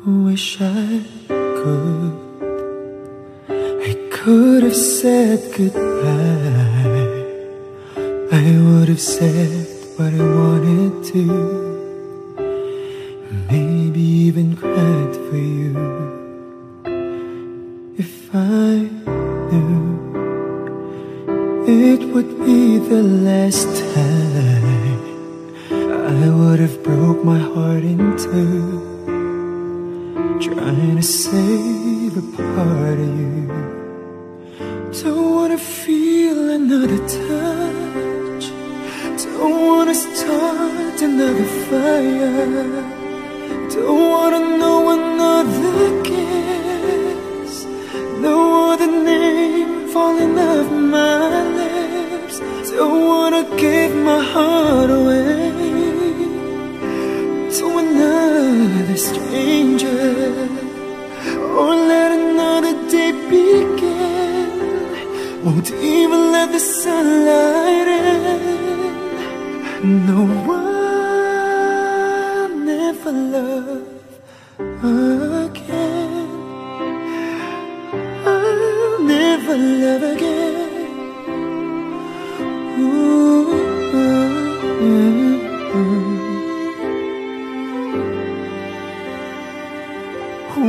Wish I could. I could have said goodbye. I would have said what I wanted to. Maybe even cried for you. If I knew it would be the last time, I would have broke my heart in two, trying to save a part of you. Don't wanna feel another touch, don't wanna start another fire, don't wanna know another kiss, no other name falling off my lips. Don't wanna give my heart away to another stranger, or let another day begin. Won't even let the sunlight in. No one ever love again. I'll never love again. Ooh,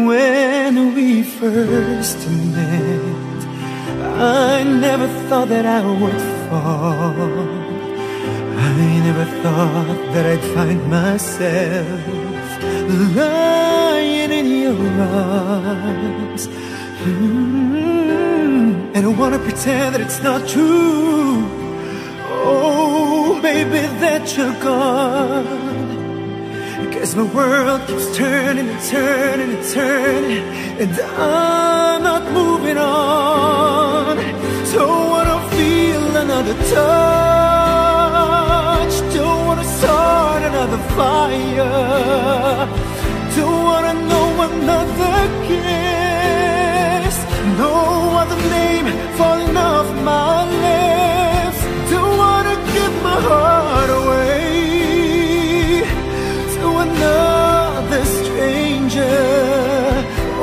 When we first met, I never thought that I would fall. I never thought that I'd find myself lying in your arms. And I wanna pretend that it's not true. Oh, baby, that you're gone. 'Cause my world keeps turning and turning and turning, and I'm not moving on. Don't wanna feel another touch, don't wanna start another fire, don't wanna know another kiss, no other name falling off my lips. Don't wanna give my heart away to another stranger,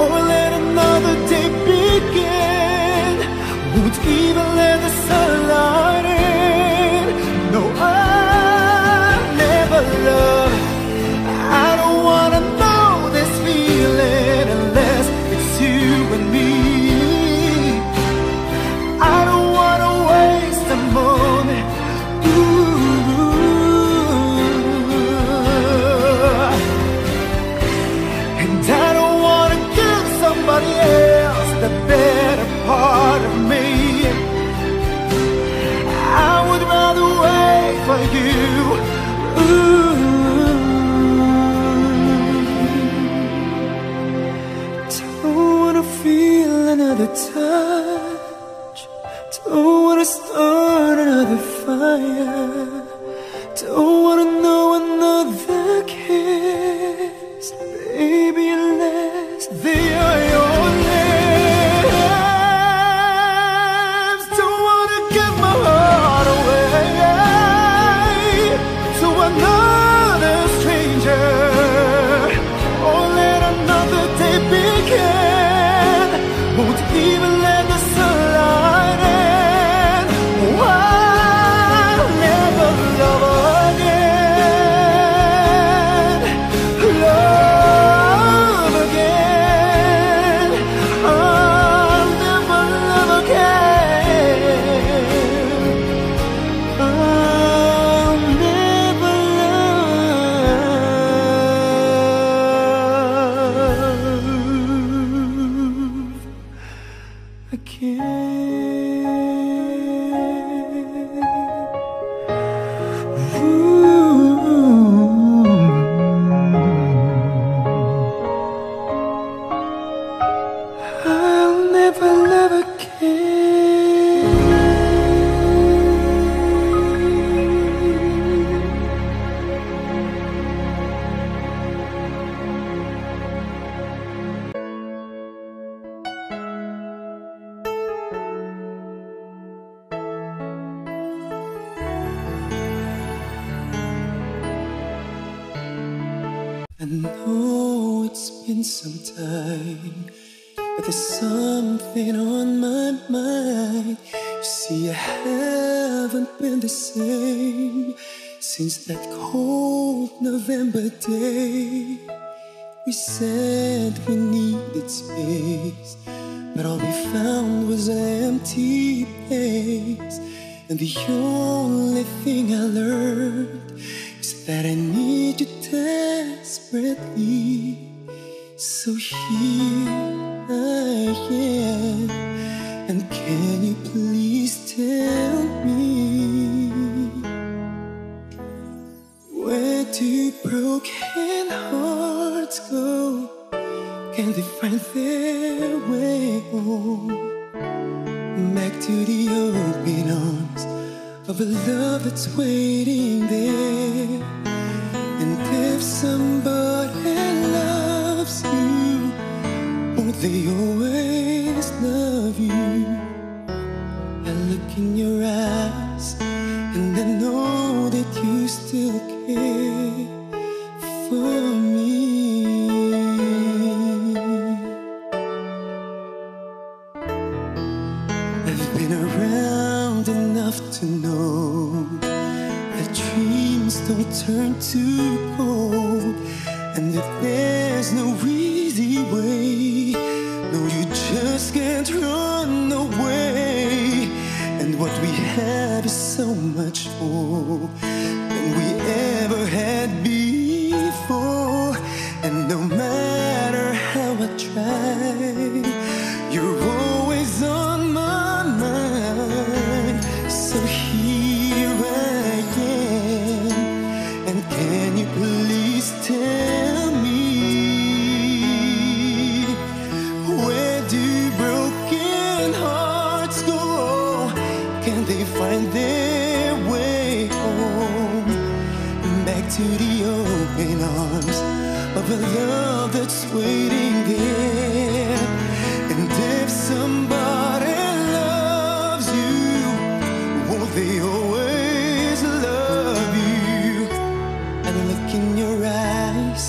or let another day begin. Won't even let the sunlight in. No, I'll never love. I don't wanna know this feeling unless it's you and me. I don't wanna waste a moment. I don't wanna give somebody else the better part of me. I would rather wait for you. Don't wanna feel another touch, don't wanna start another fire, don't wanna know another kiss. Baby, unless they are your lips. Don't wanna give my heart away to another stranger, or let another day begin. Won't even let the sunlight in. Oh, I'll never love again. Love again. I'll never love again. I'll never love again. I'll never love again. I know it's been some time, but there's something on my mind. You see, I haven't been the same since that cold November day. We said we needed space, but all we found was an empty place. And the only thing I learned is that I need you desperately. So here I am, and can you please tell me, where do broken hearts go? Can they find their way home? Back to the open arms of a love that's waiting there. And if somebody loves you, won't they always love you? I look in your eyes and I know that you still care for me. I've been around enough to know that dreams don't turn to gold, and that there's no easy way. No, you just can't run away. And what we have is so much more than we ever had before. And no matter how I try, you're always on my mind. So here I am, and can you please tell me, where do broken hearts go? Can they find their way home? Back to the open arms of a love that's waiting there. And if somebody loves you, won't they always love you? I look in your eyes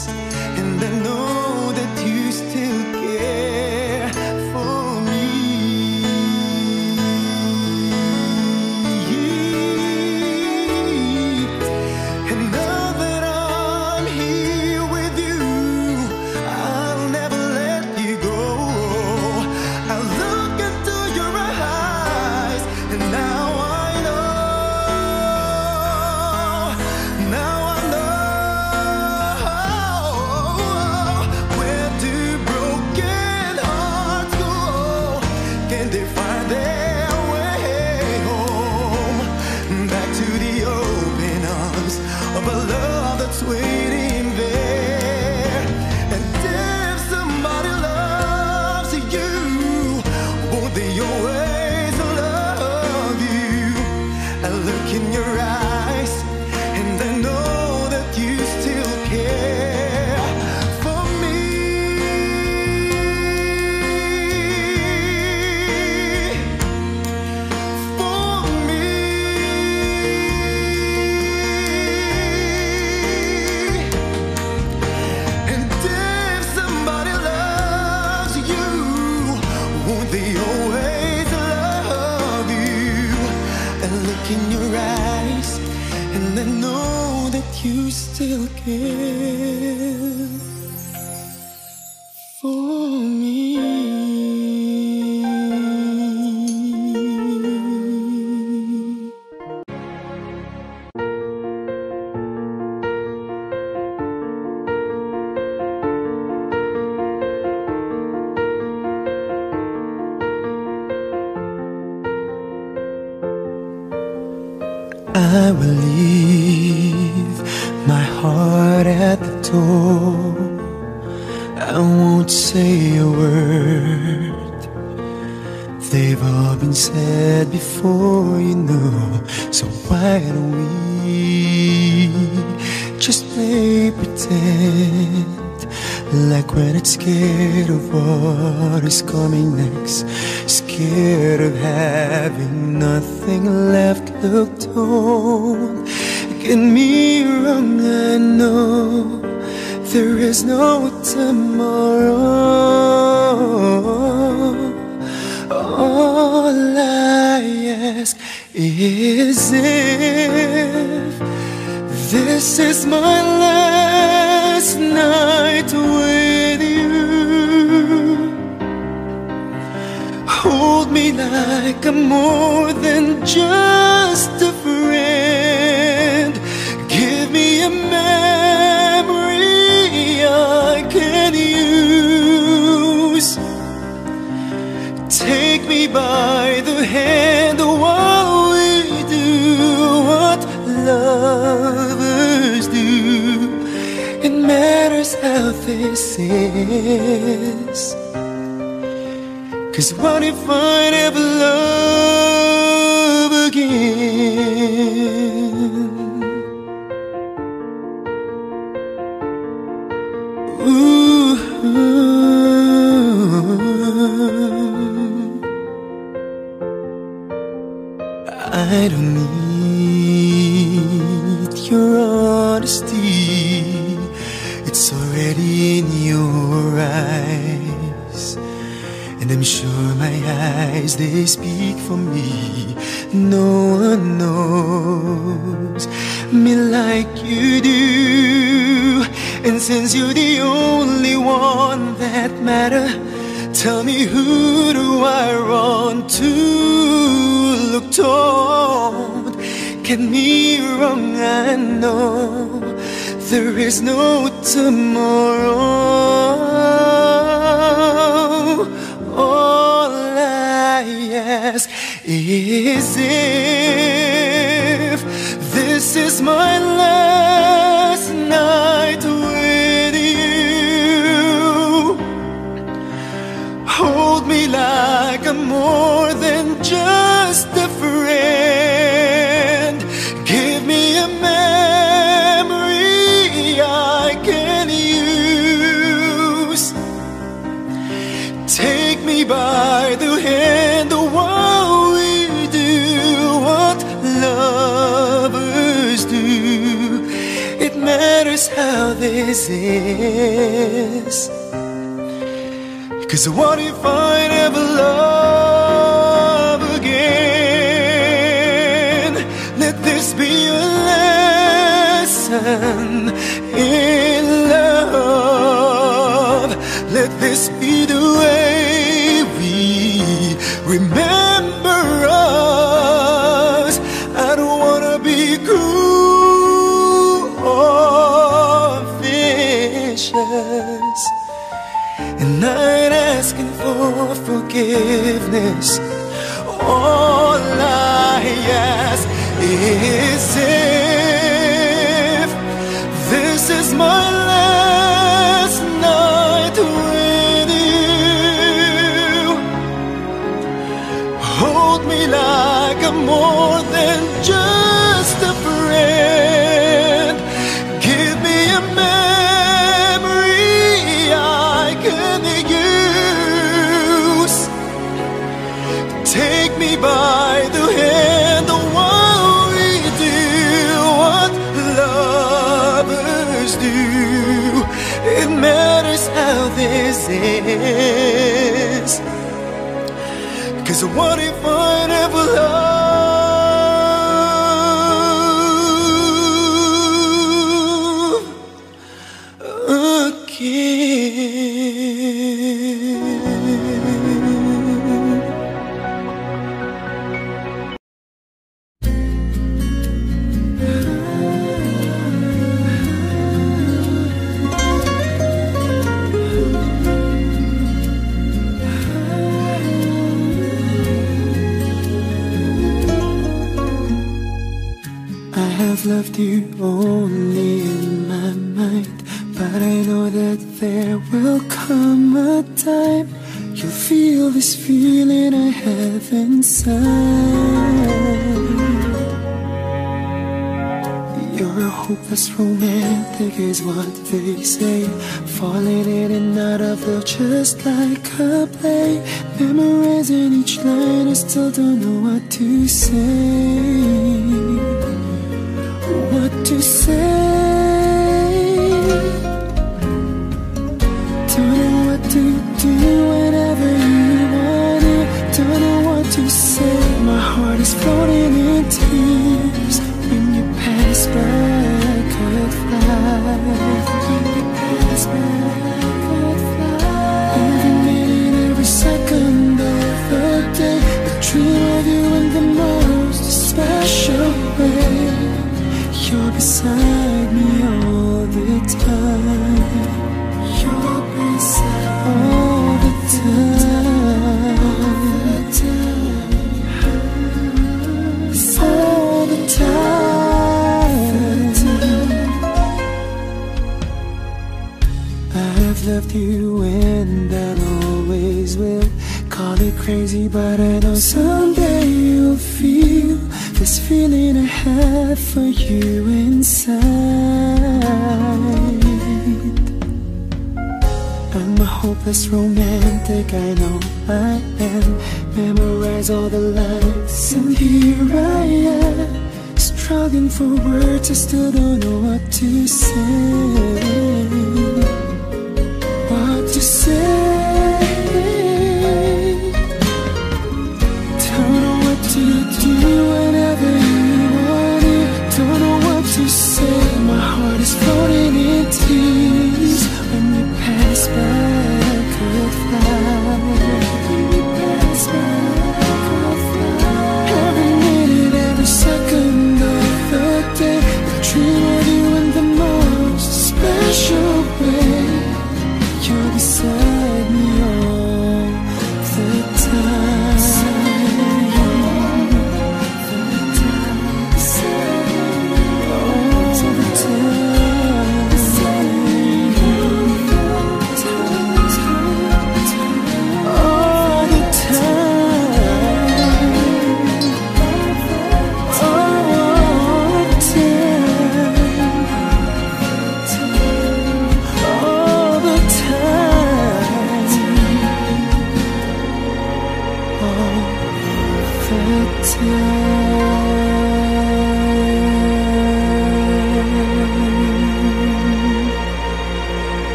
and I know that you still care for me. And now that I'm here with you, I'll never let you go. I look into your eyes and now I know, now I know. Where do broken hearts go? Can they find their way home? Back to the open arms of a love that's waiting there. And if somebody loves you, won't they always love you? I look in your eyes and I know that you still care for me. For me. And if somebody loves you, won't they always love you? I look in your eyes and I know that you still care for me. I will leave my heart at the door. I won't say a word. They've all been said before, you know. So why don't we just play pretend, like we're not scared of what is coming next, scared of having nothing left. Look, don't get me wrong, I know there is no tomorrow. All I ask is if this is my last night with you, hold me like I'm more than just a friend. Give me a memory I can use. Take me by the hand while we do what lovers do. It matters how this is, 'cause what if I never love again? Ooh, I don't need your honesty, it's already in your eyes. And I'm sure my eyes, they speak for me. No one knows me like you do. And since you're the only one that matters, tell me, who do I run to? Look toward, get me wrong, I know there is no tomorrow. All I ask is if this is my last night with you, hold me like I'm more than just a friend. Give me a memory I can use. Take me by the hand while we do what lovers do. It matters how this is, 'cause what if I never love again? Let this be a lesson in love. Let this be the way we remember us. I don't wanna be cruel or vicious, and I'm asking for forgiveness. All I ask is if this is my last night with you, hold me like I'm more than just a friend. Give me a memory I can use. Take me by the hand while we do what lovers do. It matters how this is, 'cause what if I never love again? I've loved you only in my mind, but I know that there will come a time you'll feel this feeling I have inside. You're a hopeless romantic is what they say, falling in and out of love just like a play. Memorizing each line, I still don't know what to say. What to say? I've loved you and I always will. Call it crazy, but I know someday you'll feel this feeling I have for you inside. I'm a hopeless romantic, I know I am. Memorize all the lines and here I am, struggling for words, I still don't know what to say. What to say? Don't know what to do whenever you want it. Don't know what to say, my heart is floating in tears. When you pass by, I could fly. When you pass by, I could fly. Every minute, every second of the day, I dream of you in the most special way. You're beside me all the time.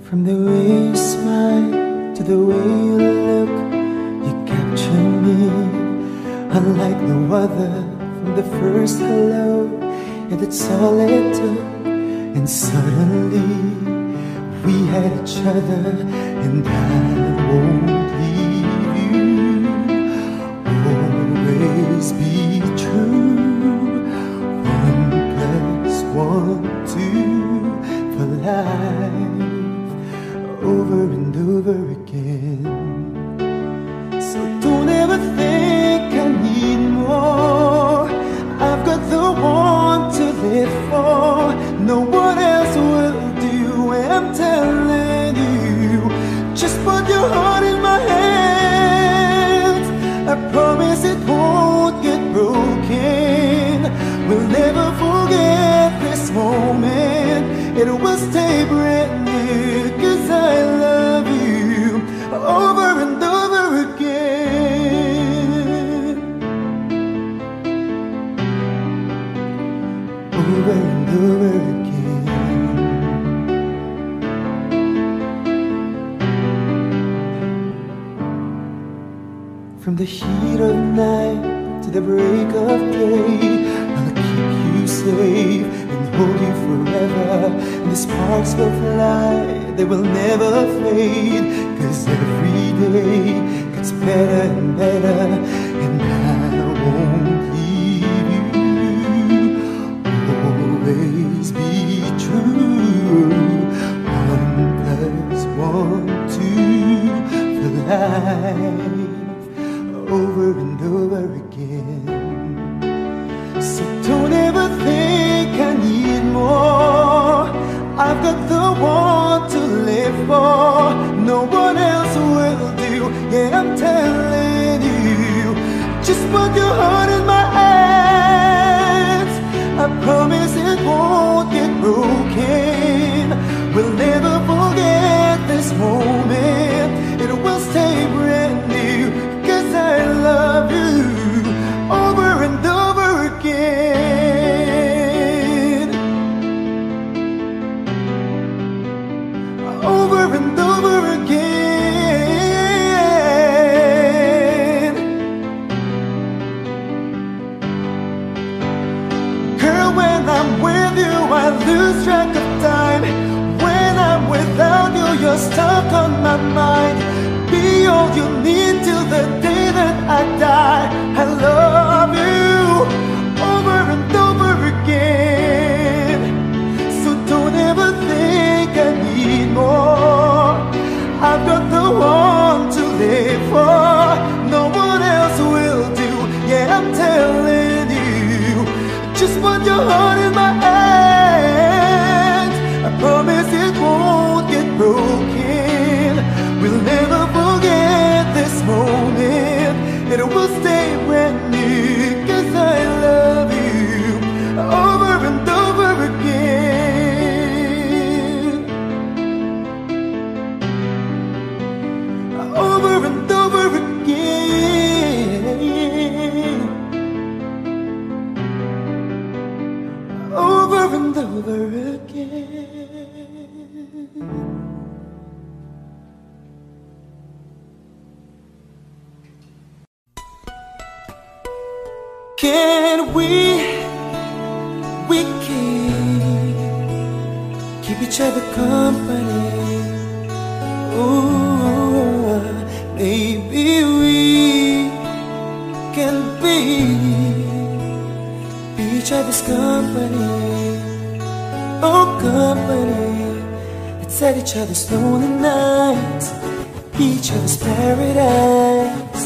From the way you smile to the way you look, you capture me unlike no other. From the first hello, and that's all it took. And suddenly we had each other, and I won't leave you. Always be true. 1 + 1, 2 for life. Over and over again. So don't ever think I need more. I've got the one to live for. No one else will do, I'm telling you. Just put your heart in my hands. I promise it won't get broken. We'll never forget this moment. It will stay brand new, 'cause I love you over and over again. Over and over again. From the heat of night to the break of day, I'll keep you safe and hold you forever. And the sparks will fly, they will never fade, 'cause every day gets better and better. And I won't leave you. Always be true. 1 + 1, 2 for life. Over and over again. So don't ever think I need more. I've got the one to live for. No one else will do, yeah, I'm telling you. Just put your heart in my hands. I promise it won't get broken. We'll never forget this moment. It will stay brand new, 'cause I love you over and over again. Over and over again. Girl, when I'm with you, I lose track of time. When I'm without you, you're stuck on my mind. Be all you need till the day that I die. I love you over and over again. put your heart in my hands. I promise it won't get broken. We'll never forget this moment. It will stay brand new, 'cause I love you over and over again. Over and over again. Over and over again. Can we keep each other company? Ooh, maybe we can be each other's company. Oh, company. Let's at each other's lonely nights, each other's paradise.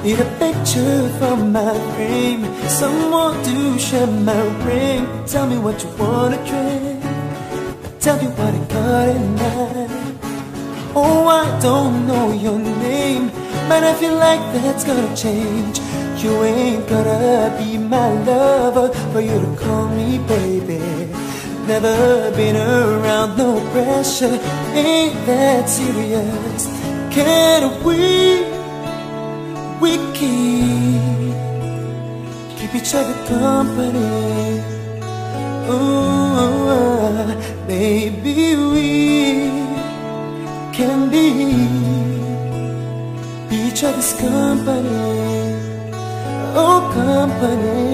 Need a picture from my frame, someone to share my ring. Tell me what you wanna drink, tell me what I got in mind. Oh, I don't know your name, but I feel like that's gonna change. You ain't gonna be my lover for you to call me baby. Never been around, no pressure, ain't that serious. Can we keep each other company? Ooh, maybe we can be each other's company. Oh, company.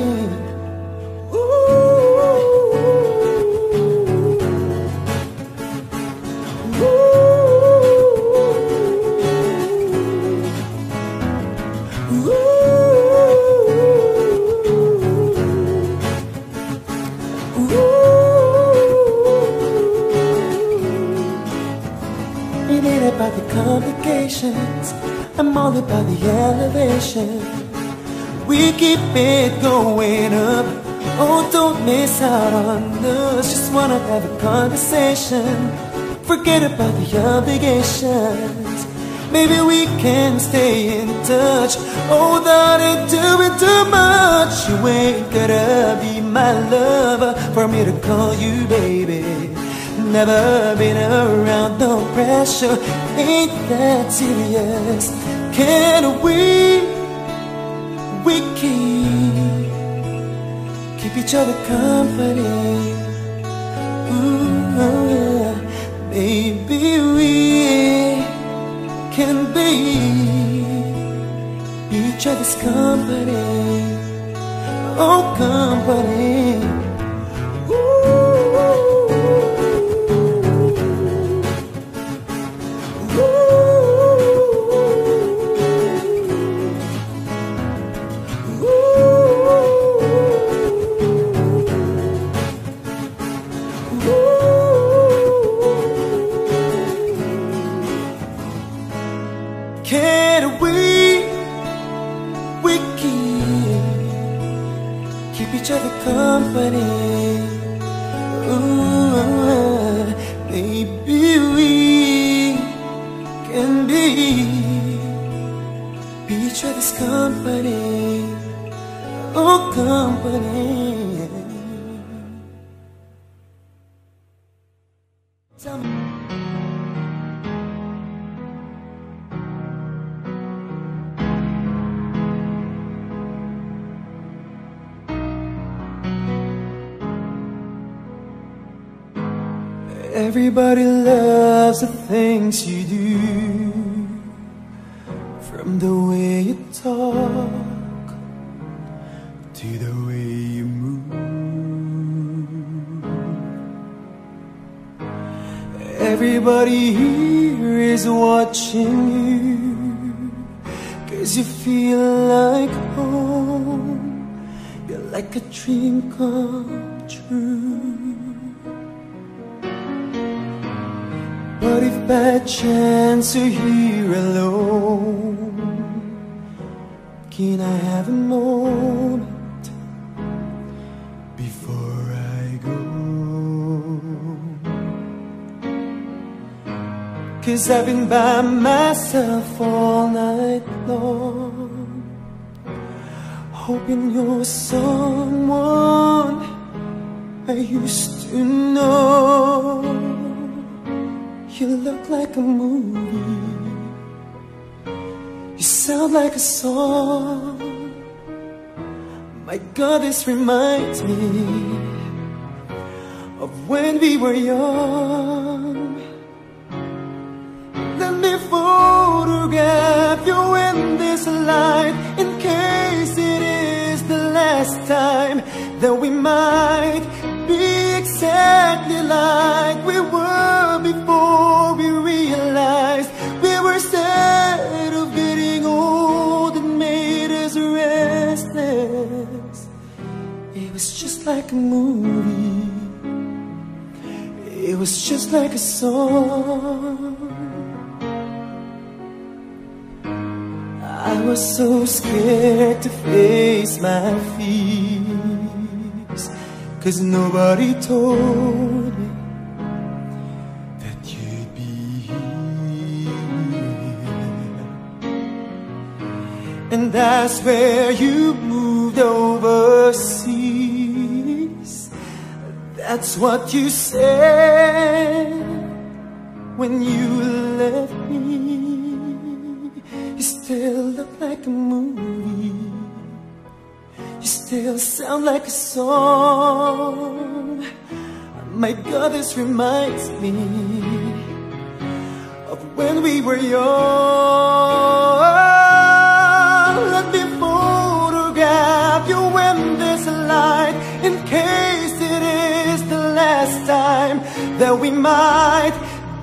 About the complications, I'm all about the elevation. We keep it going up, oh don't miss out on us. Just wanna have a conversation, forget about the obligations. Maybe we can stay in touch, oh without it doing too much. You ain't gonna be my lover for me to call you baby. Never been around, no pressure, ain't that serious. Can we keep each other company? Ooh, maybe we can be each other's company. Oh, company. Can we keep each other company? Ooh, maybe we can be each other's company. Oh, company. Tell me. Everybody loves the things you do, from the way you talk to the way you move. Everybody here is watching you, 'cause you feel like home. You're like a dream come true. But if by chance you're here alone, can I have a moment before 'cause I've been by myself all night long, hoping you're someone I used to know. You look like a movie, you sound like a song. My God, this reminds me of when we were young. Let me photograph you in this light, in case it is the last time that we might be exactly like we were before we realized we were scared of getting old and made us restless. It was just like a movie, it was just like a song. I was so scared to face my fears, 'cause nobody told me that you'd be here. And I swear you moved overseas. That's what you said when you left me. You still look like a movie, you still sound like a song. My God, this reminds me of when we were young. Let me photograph you in this light, in case it is the last time that we might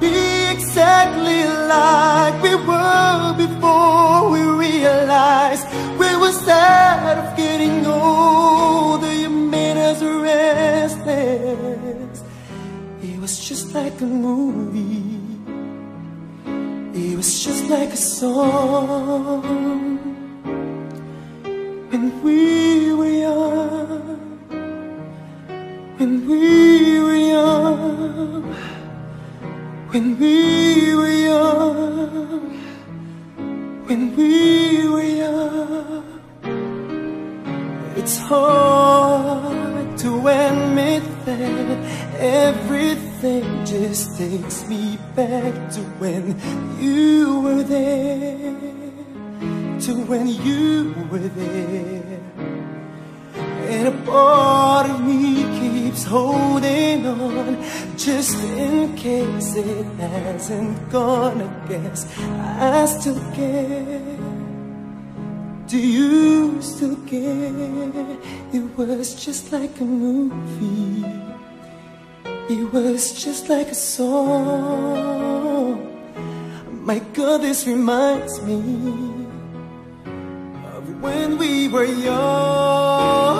be exactly like we were before we realized we were sad of getting older. You made us restless. It was just like a movie, it was just like a song. When we were young, when we were young, when we were young, when we were young. It's hard to admit that everything just takes me back to when you were there, to when you were there. And a part of me keeps holding on, just in case it hasn't gone. I guess I still care. Do you still care? It was just like a movie, it was just like a song. My God, this reminds me of when we were young.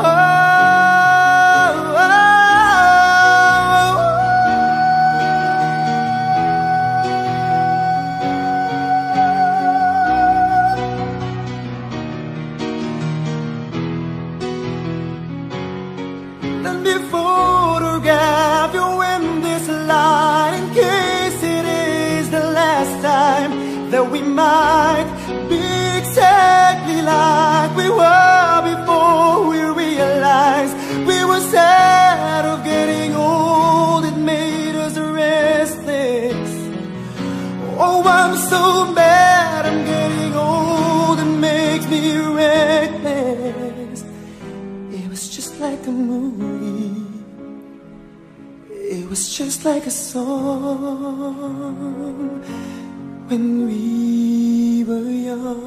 Let me photograph you in this light, in case it is the last time that we might be exactly like we were before we realized we were sad of getting old. It made us restless. Oh, I'm so mad I'm getting old, it makes me reckless. It was just like a movie, it was just like a song. When we were young.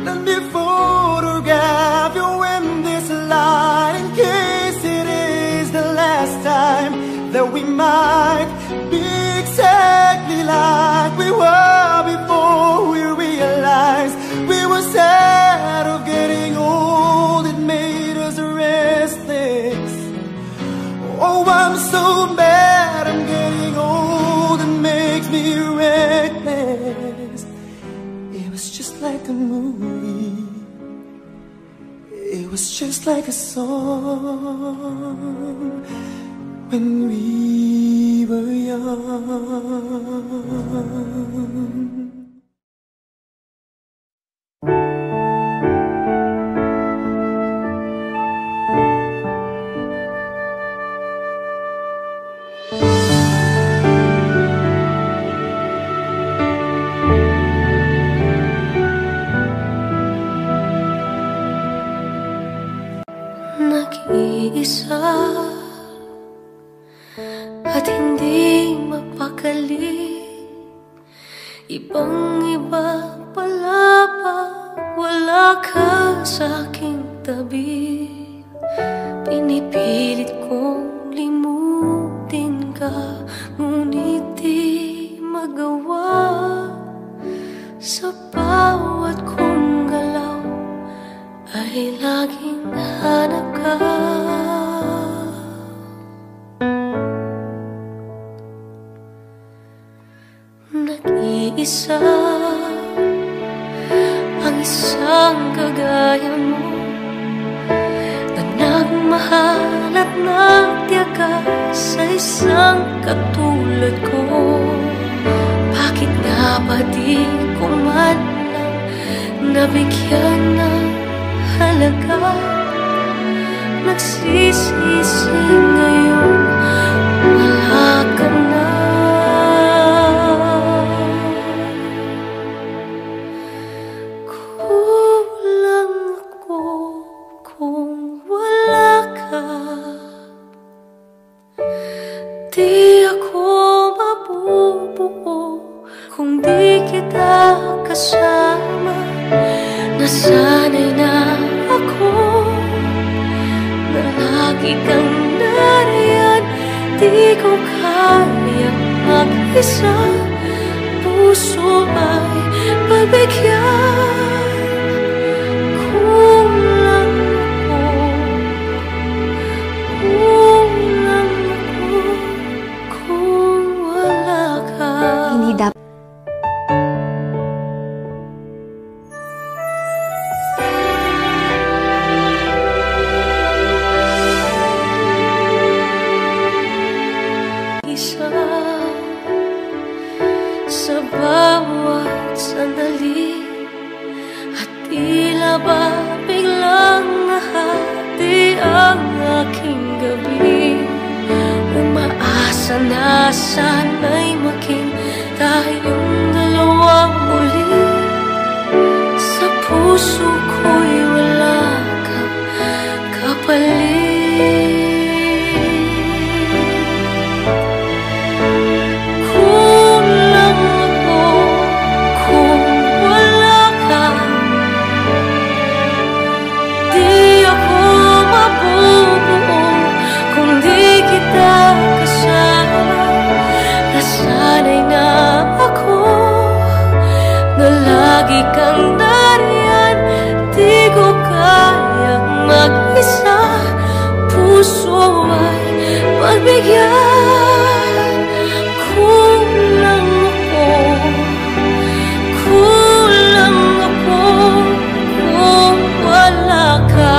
Let me photograph you in this light, in case it is the last time that we might be exactly like we were before we realized we were sad of getting old. It made us restless. Oh, I'm so mad I'm getting old, it makes me reckless. It was just like a movie, it It was just like a song when we were young. Nag-iisa at hindi mapakali, ibang-iba pala pag wala ka sa aking tabi. Pinipilit kong limutin ka, ngunit di magawa. Sa bawat kong galaw ay laging hanap ka. Nag-iisa ang isang kagaya mo, na nagmahal at nagtiyaga sa isang katulad ko. Bakit nga ba di ko man lang nabigyan ng halaga? Nagsisisi ngayon, wala ka na. Kulang ako kung wala ka. Di ako mabubuo kung di kita kasama. Nasanay na ako na lagi kang nariyan. Di ko kaya mag-isa, puso ay pagbigyan. Kulang ako kung wala ka. Hindi dapat sa bawat sandali, at tila ba biglang nahati ang aking gabi. Umaasa na sana'y maging tayong dalawang muli. Sa puso ko'y wala kang kapalit. Nasanay na ako na lagi kang nariyan. Di ko kayang mag-isa, puso ay pagbigyan. Kulang ako kung wala ka.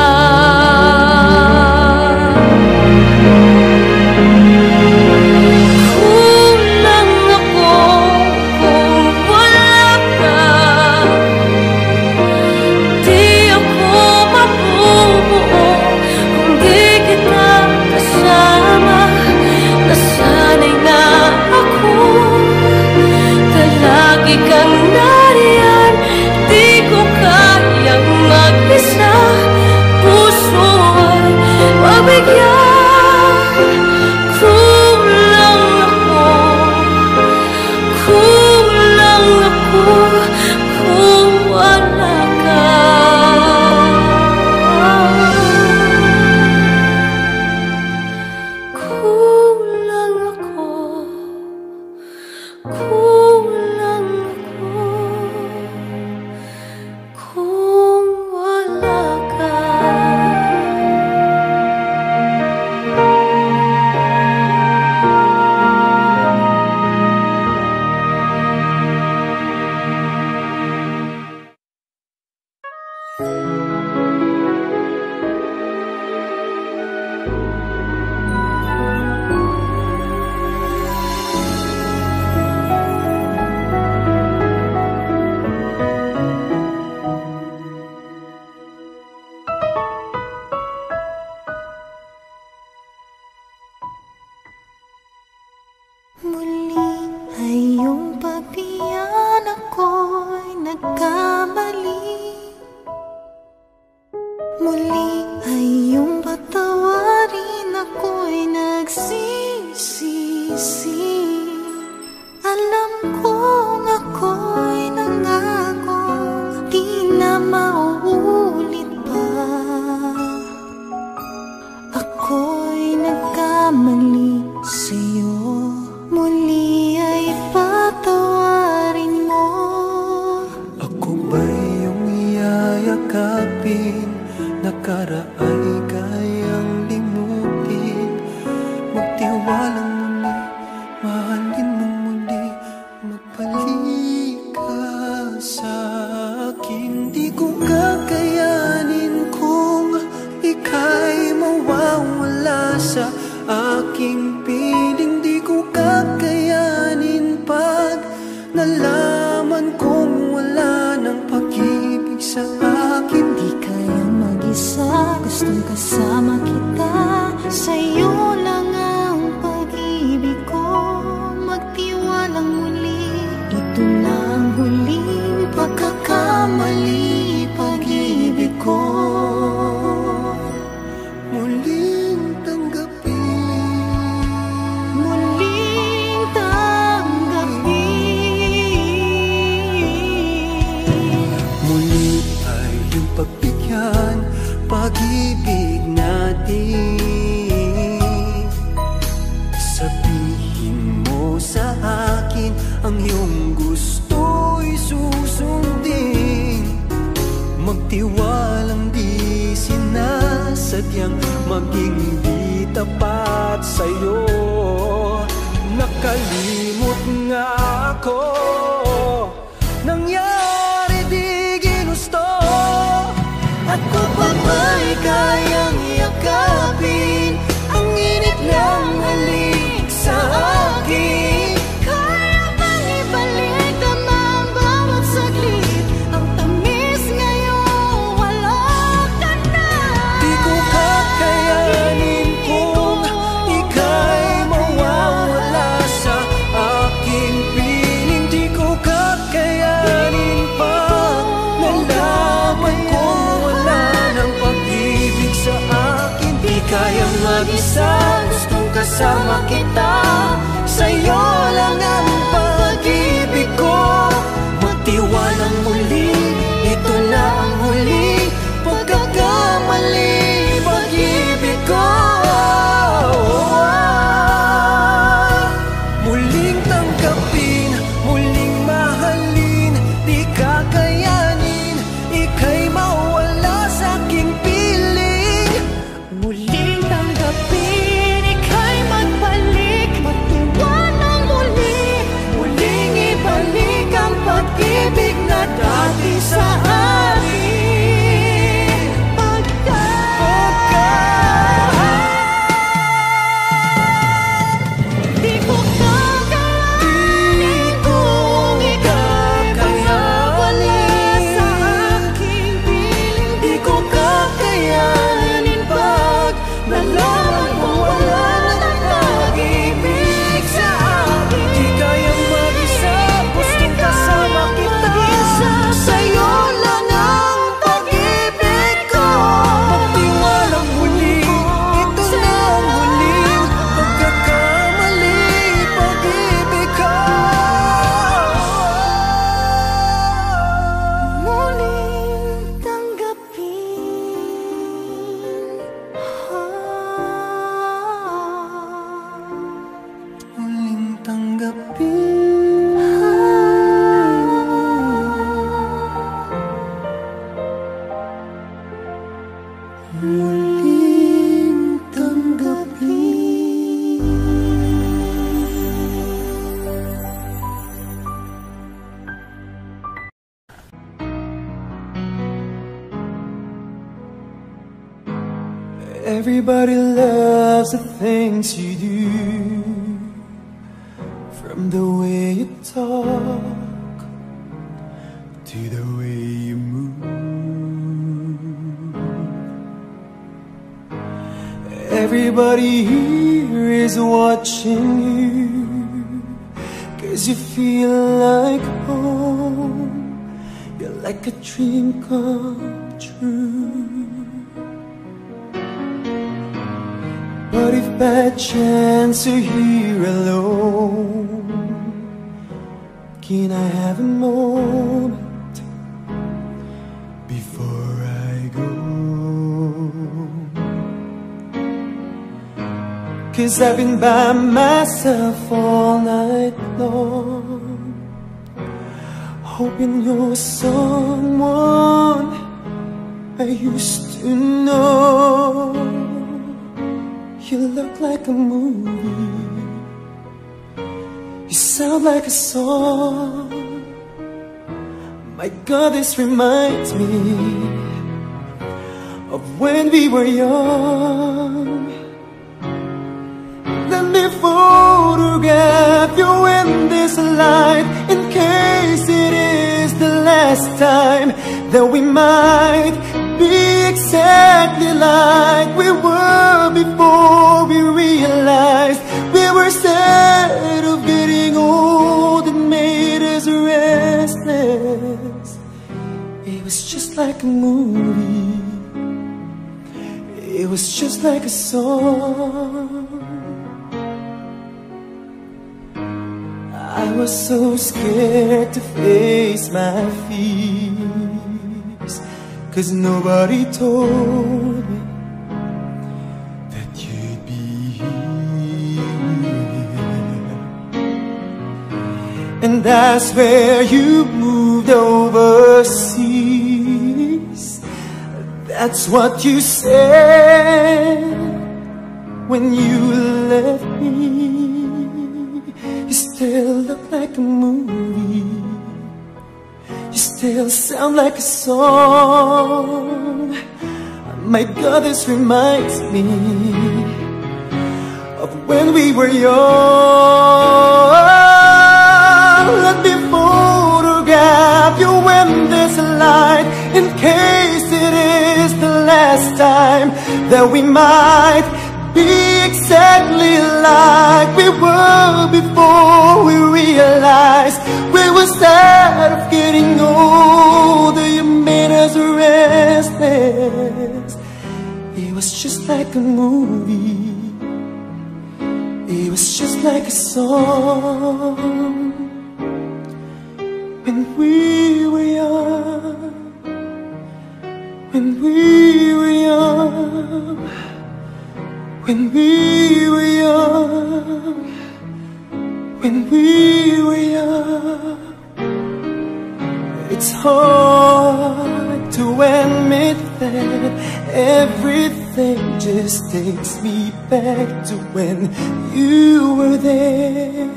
muli ay iyong patawarin, ako'y nagsisisi. Alam kong ako'y nangakong di na mauulit pa. Ako'y nagkamali sa'yo, muli ay patawarin mo. Ako ba'y iyong iyayakapin, nakaraan kayang limutin? Magtiwalang muli, mahalin mo muli, magbalik ka sa'kin. Di ko kakayanin kung ika'y mawawala sa aking piling. Di ko kakayanin pag nalaman kong wala ng pag-ibig sa akin. Di kaya mag-isa, gustong kasama kita. Sa'yo lang ang pag-ibig ko, magtiwalang muli. Ito na ang huling pagkakamali, pag-ibig ko. Muling tanggapin, Muling tanggapin. muli ay iyong pagbigyan, pag-ibig natin. Sabihin mo sa akin ang iyong gusto'y susundin. Magtiwalang di sinasadyang maging di tapat sa'yo. Nakalimot nga ako, nangyari di ginusto. At kung pa ba'y kayang yakapin ang init ng halik sa akin? Kaya bang ibalik ang bawat saglit? Ang tamis ngayon, wala ka na. Di ko kakayanin kung ika'y mawawala sa aking piling. Di ko kakayanin pa nalaman kung wala ng pag-ibig sa akin. Di kayang mag-isa, gustong kasama kita. Sa'yo lang ang pag-ibig ko, magtiwalang muli. Ito na ang huling pagkakamali, pag-ibig ko. Muling tanggapin, muling mahalin. Di kakayanin, ika'y mawala sa aking piling. Muling tanggapin, ika'y magbalik, magtiwalang muli. Muling ibalik ang pag-ibig na dati sa akin. Di ko kakayanin kung ikakawala sa aking piling. Di ko kakayanin pag nalaman kong wala ng pag-ibig sa akin. Di kayang mag-isa, gustong kasama kita. Sa'yo lang ang pag-ibig ko, magtiwalang muli. Ito na ang huling pagkakamali, pag-ibig ko. Muling tanggapin. Muling tanggapin. Muling tanggapin. Everybody loves the things you do, from the way you talk to the way you move. Everybody here is watching you, 'cause you feel like home. You're like a dream come true. What if by chance you're here alone? Can I have a moment before I go? 'Cause I've been by myself all night long, hoping you're someone I used to know. You look like a movie, you sound like a song. My God, this reminds me of when we were young. Let me photograph you in this light, in case it is the last time that we might be exactly like we were before we realized we were scared of getting old. It made us restless. It was just like a movie, it was just like a song. I was so scared to face my fears, 'cause nobody told me that you'd be here. And I swear you moved overseas. That's what you said when you left me. You still look like a movie, you still sound like a song. My God, this reminds me of when we were young. Let me photograph you in this light, in case it is the last time that we might be exactly like we were before we realized we were scared of getting older. You made us restless. It was just like a movie, it was just like a song. When we were young, when we were young, when we were young, when we were young. It's hard to admit that everything just takes me back to when you were there,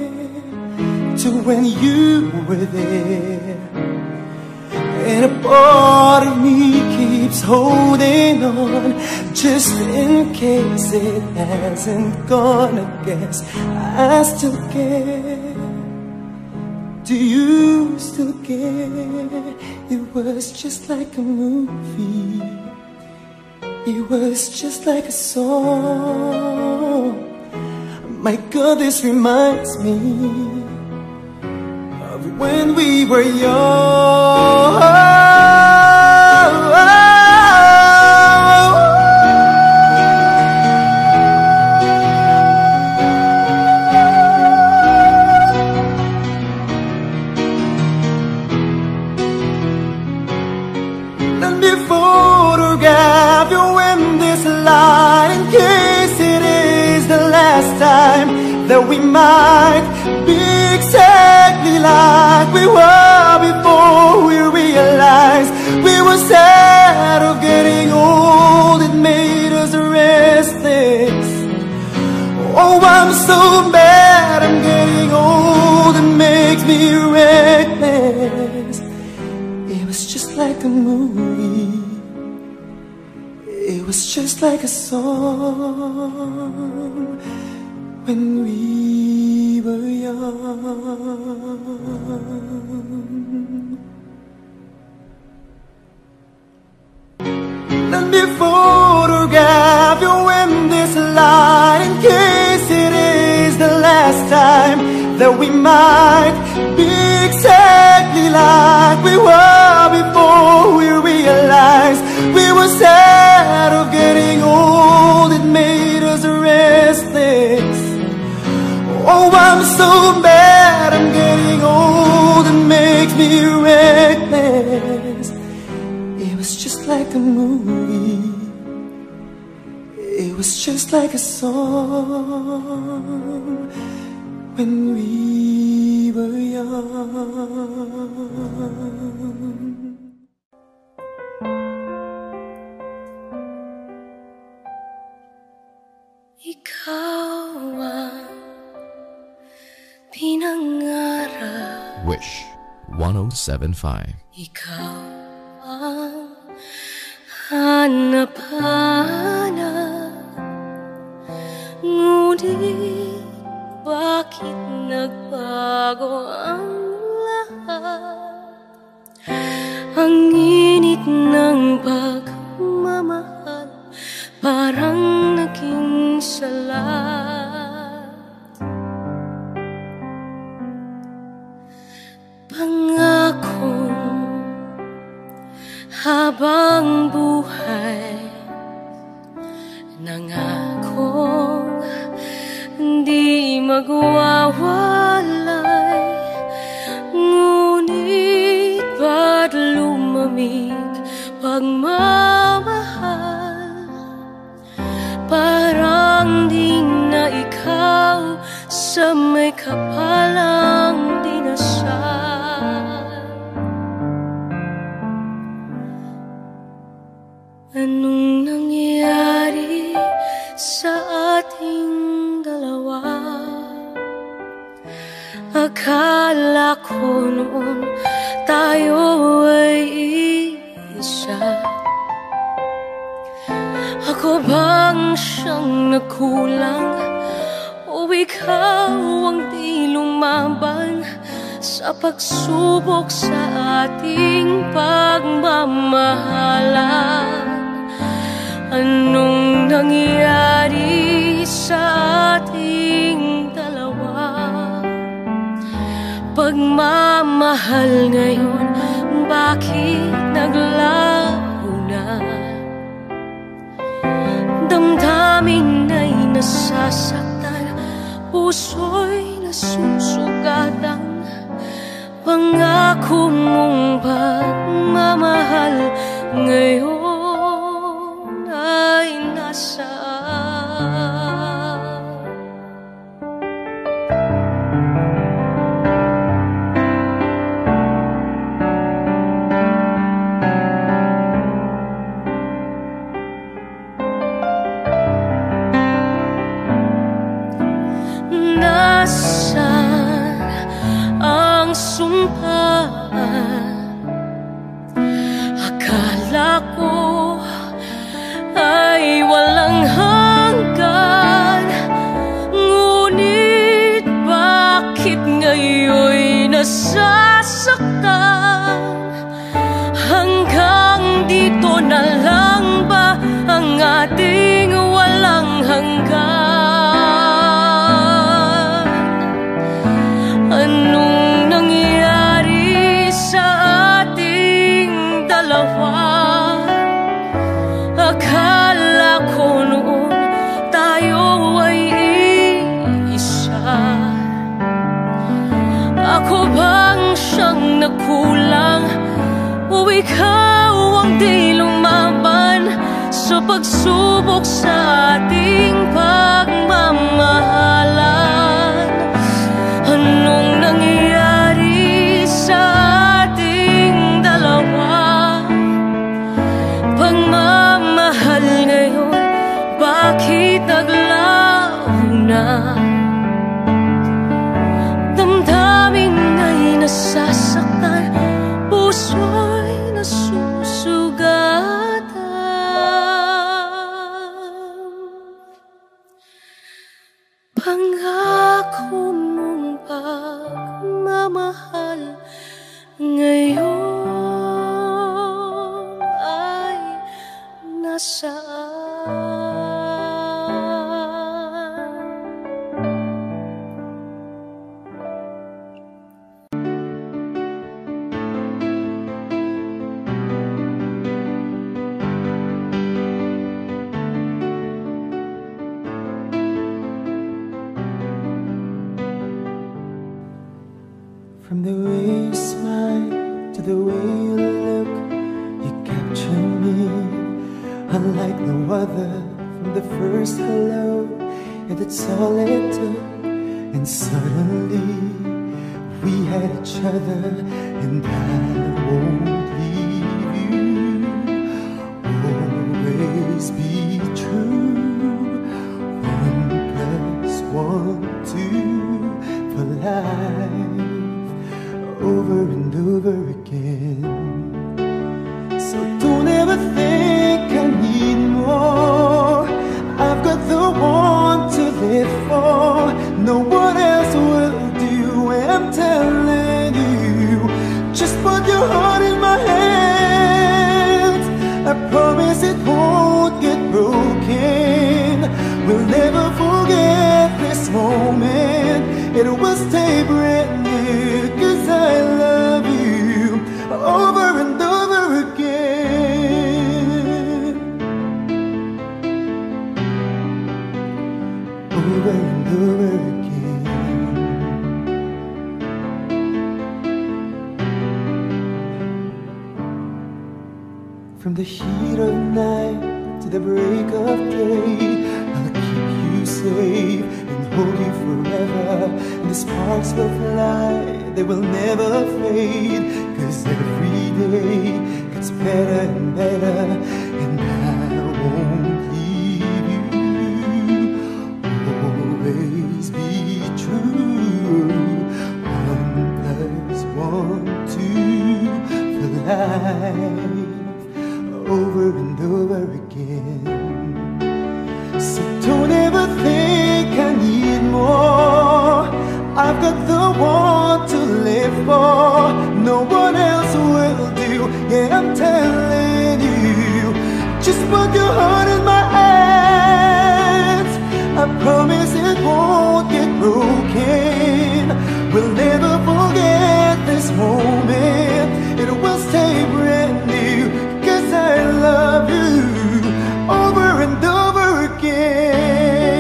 to when you were there. And a part of me keeps holding on, just in case it hasn't gone. I guess I still care. Do you still care? It was just like a movie, it was just like a song. My God, this reminds me of when we were young. Let me photograph you in this light, in case it is the last time that we might be exactly like we were before we realized we were scared of getting old. It made us restless. Oh, I'm so bad, I'm getting old. It makes me reckless. It was just like a movie, it was just like a song. When we were young. Let me photograph you in this light, in case it is the last time that we might be exactly like we were before we realized we were scared of getting old. It made us restless. was just like a movie. It was just like a song when we were young. Ikaw ang pinangarap. Wish 107.5. Ikaw ang hanap-hanap. Ngunit bakit nagbago ang lahat? Ang init ng pagmamahal parang naging salat. Pangakong habang buhay, nangakong di magwawalay. Ngunit ba't lumamig pagmamahal? Parang di na ikaw sa may kapalang dinasal. Anong nangyari sa ating dalawa? Akala ko noon tayo ay isa. Ako bang siyang nagkulang? O ikaw ang di lumaban sa pagsubok sa ating pagmamahalan? Anong nangyari sa ating dalawa? Pagmamahal ngayon, bakit naglaho na? Damdamin ay nasasaktan, puso'y nasusugatan. Pangako mong pagmamahal ngayon ay nasaan? Nasaan ang sumpaan? Akala ko ay walang hanggan. Ngunit bakit ngayon'y nasasaktan? Hanggang dito na lang ba ang ating walang hanggan? Anong nangyari sa ating dalawa? Akala ko noon tayo ay isa. Ako bang siyang nagkulang? O ikaw ang di lumaban sa pagsubok sa ating pagmamahalan? Anong nangyari sa ating dalawa? Pagmamahal ngayon, bakit naglaho na? Damdamin ay nasasaktan, puso'y nasusugatan. Pangako mong pagmamahal ngayon ay nasaan? From the way you smile to the way you look, you capture unlike no other. From the first hello, and that's all it took. And suddenly we had each other, and I won't leave you. Always be true. 1 + 1, 2 for life, over and over again. So don't ever think I need more. I've got the one to live for. No one else will do. I'm telling you, just put your heart in my hands. I promise it won't get broken. We'll never forget this moment. It will stay brand new, 'cause I love you over and over again. Over and over again. From the heat of night to the break of day, I'll keep you safe and hold you forever. And the sparks will fly, they will never fade, 'cause every day gets better and better. And I won't leave you. Always be true. 1 + 1, 2 for life, over and over again. So don't ever think I need more. I've got the one to live for. No one else will do. Yeah, I'm telling you, just put your heart in my hands. I promise it won't get broken. We'll never forget this moment. It will stay brand new, 'cause I love you over and over again.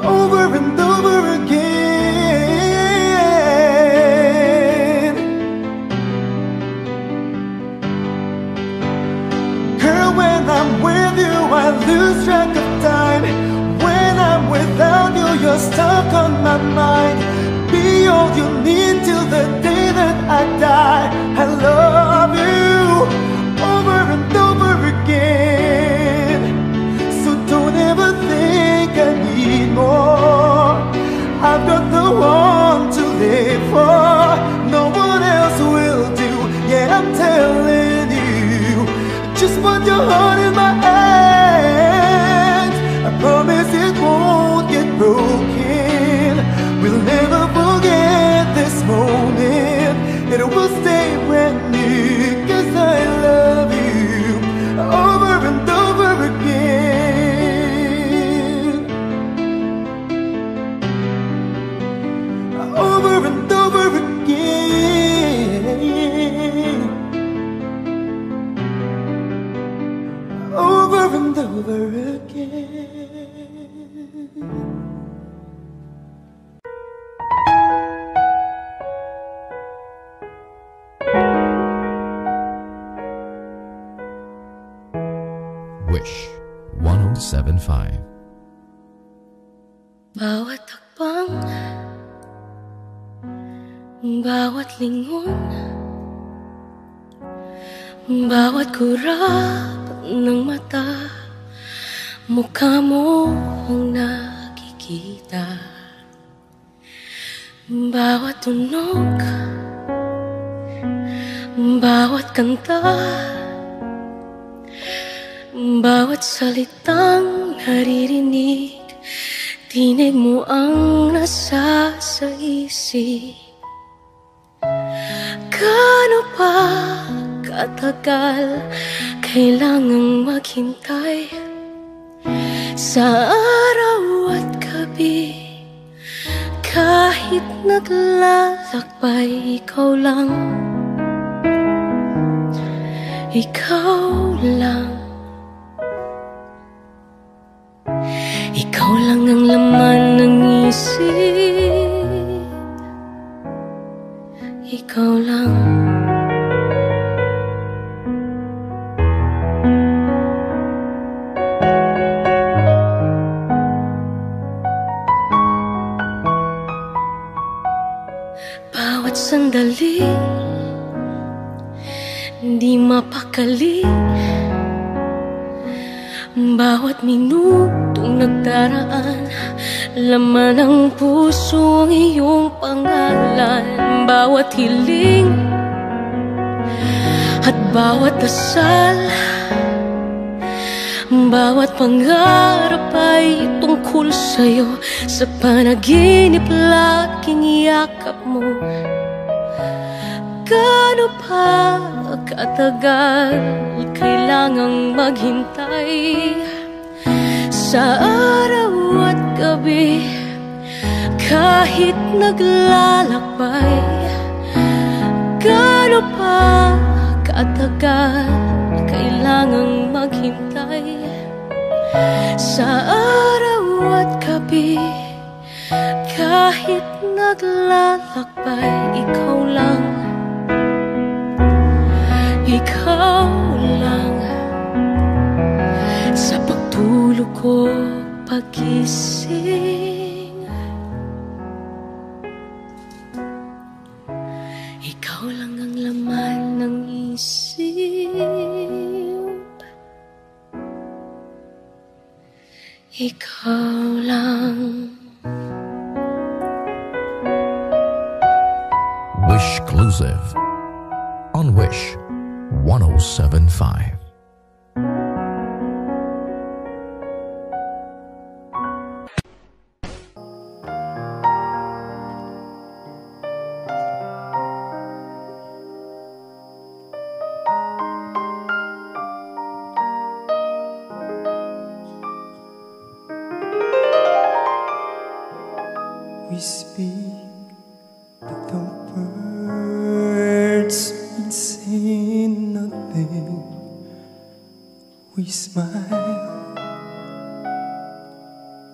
Over and over again. Girl, when I'm with you, I lose track of time. When I'm without you, you're stuck on my mind. Be all you need till the day that I die. I love you over and over again. So don't ever think I need more. I've got the one to live for. No one else will do. Yeah, I'm telling you, just put your heart in my hands. I promise it won't get broken. We'll never forget this moment. It will stay brand new, 'cause I love you over and over again. Over and over again. Over and over again. Wish 107.5. Bawat takbang, bawat lingon, bawat kurap ng mata, mukha mo ang nakikita. Bawat tunog, bawat kanta, bawat salitang naririnig, tinig mo ang nasa sa isip. Gaano pa katagal kailangang maghintay? Sa araw at gabi, kahit naglalakbay, ikaw lang, ikaw lang. Ikaw lang ang laman ng isip. Ikaw lang. bawat sandali, di mapakali. Bawat minutong nagdaraan, laman ng puso ang iyong pangalan. Bawat hiling at bawat dasal, bawat pangarap ay tungkol sa'yo. Sa panaginip laging yakap mo. Gaano pa katagal kailangang maghintay? Sa araw at gabi, kahit naglalakbay. Gaano pa katagal kailangang maghintay? Sa araw at gabi, kahit naglalakbay. Ikaw lang, ikaw lang. Sa pagtulog ko, pagising, ikaw lang ang laman ng isip. Ikaw lang. Wishclusive on Wish 107.5. We speak, but the words mean say nothing. We smile,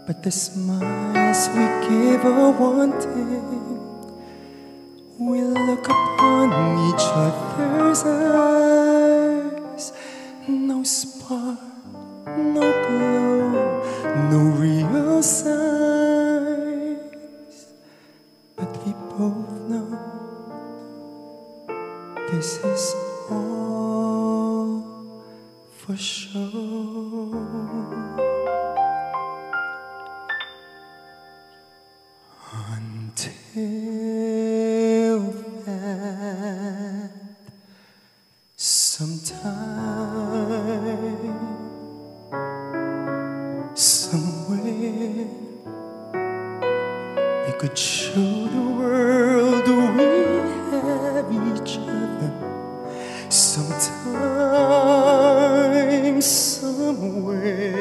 but the smiles we give are wanting. We look upon each other's eyes. No spark, no glow, no real signs. But we both know this is all for sure. Until that sometime, somewhere, we could show the world we have each other. Sometime, somewhere,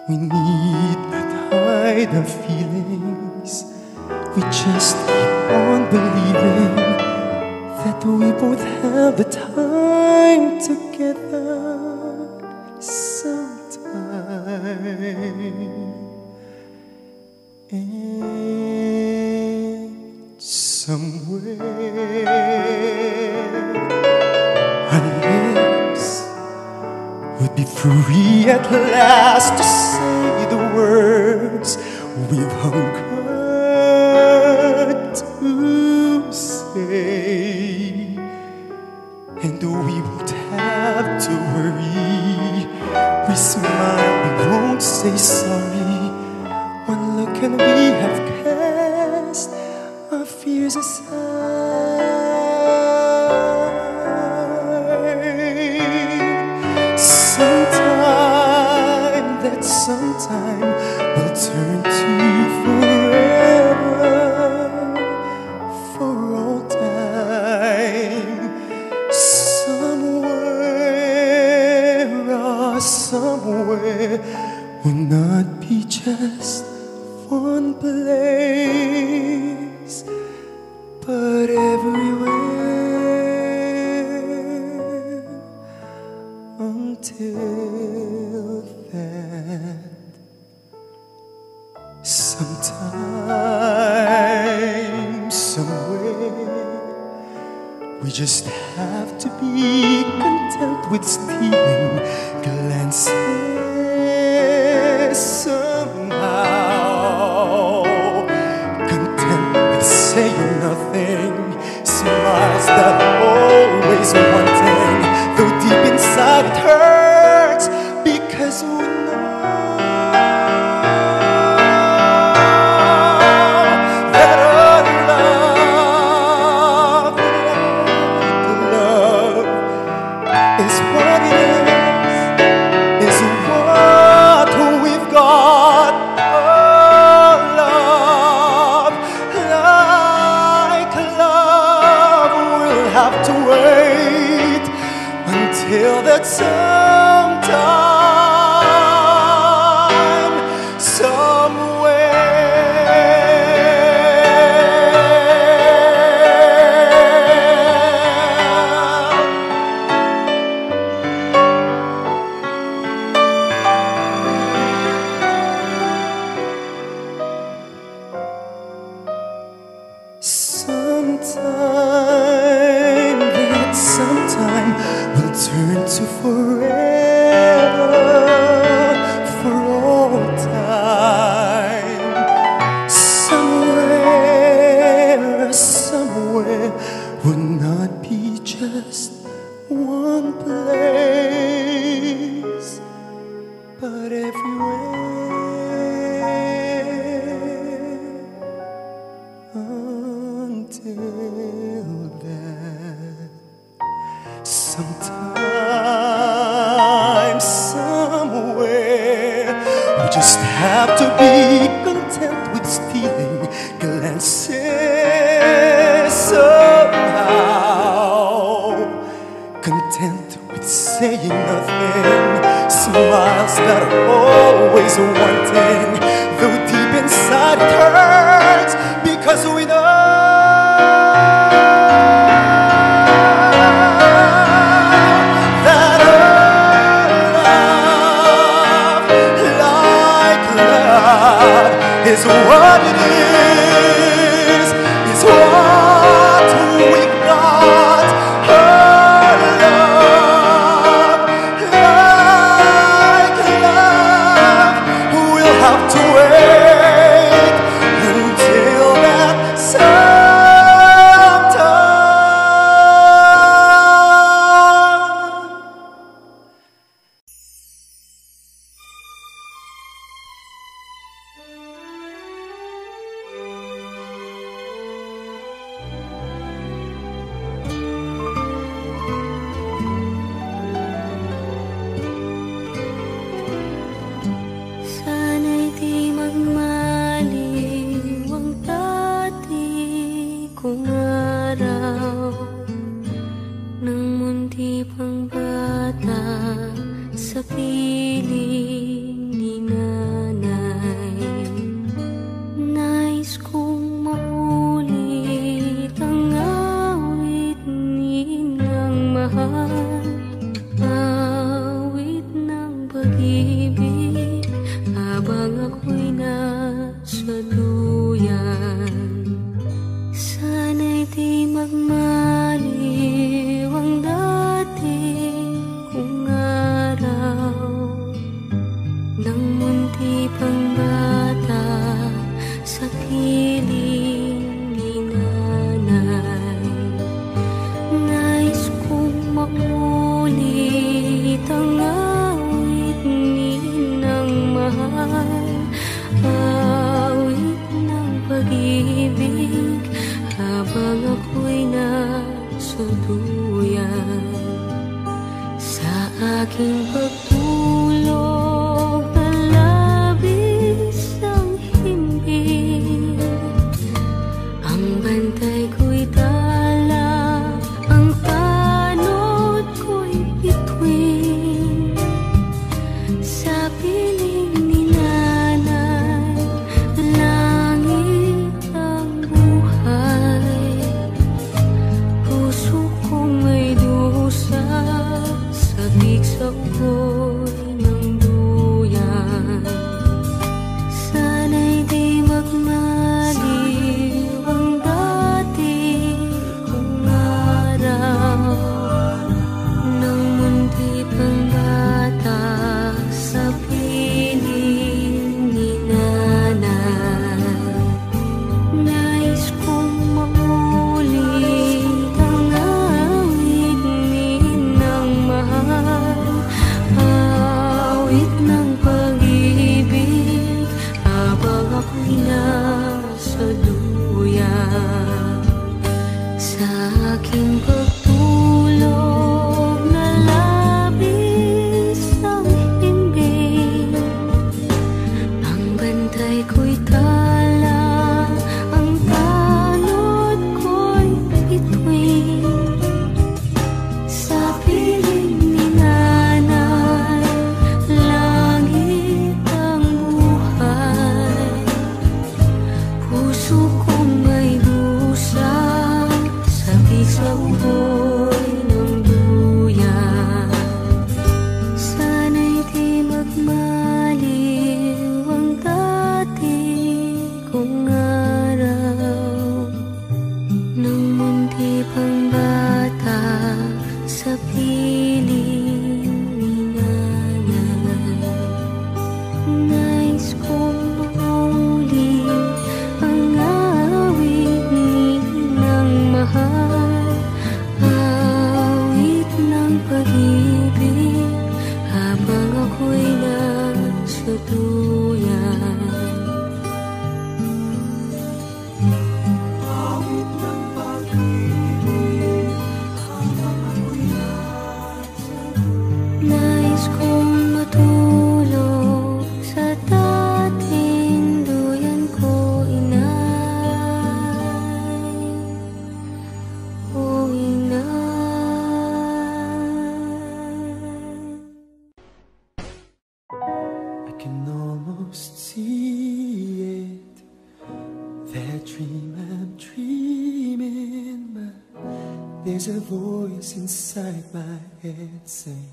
we need not hide our feelings. We just keep on believing that we both have the time together. Sometime and somewhere, our lips would be free at last to say the words we've hungered to say. And we won't have to worry. We smile, we won't say sorry. One look and we have cast our fears aside. Sometime, that sometime will turn to forever, for all time. Somewhere will not be just one place, but everywhere. Until that sometime, somewhere, we just have to be content with stealing glances somehow. Content have to wait until that sometime, somewhere. Sometime, that sometime will turn to forever, for all time. Somewhere, somewhere would not be just one place, but everywhere. Until then, sometime, somewhere, we just have to be content with stealing glances somehow, content with saying nothing, smiles that are always wanting, though deep inside it hurts, because we know that like love is what it is what we got. Love, like love, we'll have to wait until that sometime. Sana'y di magmaliw ang dati kong araw, nang munti pang bata sa piling ni nanay. Nais kong maulit ang awit ni inang mahal, awit ng pag-ibig habang ako'y nasa duyan. Sana'y di magmaliw ang dati kong araw, nang munti pang bata sa piling ni nanay. Nais kong maulit ang awit ni inang mahal, awit ng pag-ibig habang ako'y nasa duyan. Sa aking pagtulog na labis ang himbing, ang bantay ko'y tala, ang tanod ko'y bituin. Sa piling ni nanay, langit ang buhay. Puso kong may dusa, sabik sa ugoy ng duyan. Sana'y di magmaliw ang dati sa uhoy ng duyan. Sana'y di magmaliw ang dati kong araw, nung munti pang bata sa piling ni nanay. Nais kong mauli ang awit ni ng mahal, awit ng pag-ibig, habang ako'y nasa duyan. Awit ng pag-ibig, habang ako'y nasa duyan. Nais kong matulog sa dating duyan ko, inay. O inay. I can almost see it, that dream I'm dreaming, but there's a voice inside my head saying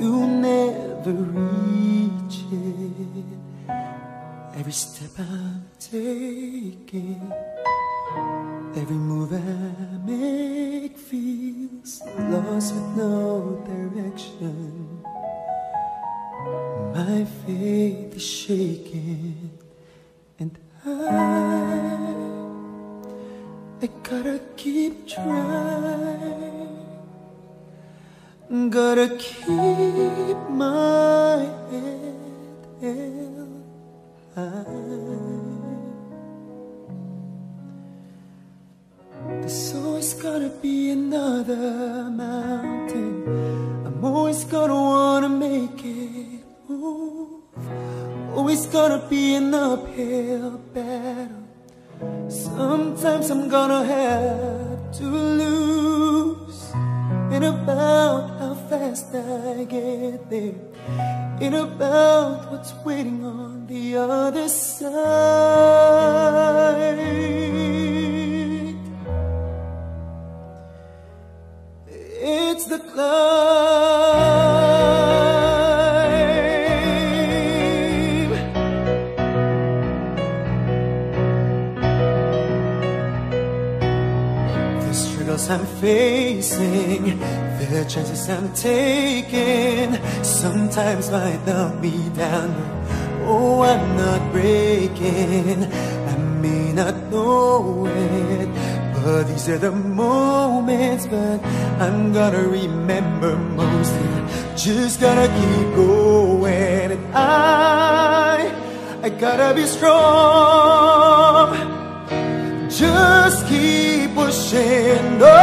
you'll never reach it. Every step I'm taking, every move I make feels lost with no direction. My faith is shaking, and I gotta keep trying. Gotta keep my head held high. There's always gonna be another mountain. I'm always gonna wanna make it move. Always gonna be an uphill battle. Sometimes I'm gonna have to lose. Ain't about how fast I get there, ain't about what's waiting on the other side. It's the climb. The struggles I'm facing, the chances I'm taking, sometimes might knock me down, but oh, I'm not breaking. I may not know it, but these are the moments, but I'm gonna remember most. Just gotta keep going, and I gotta be strong. Just keep pushing on,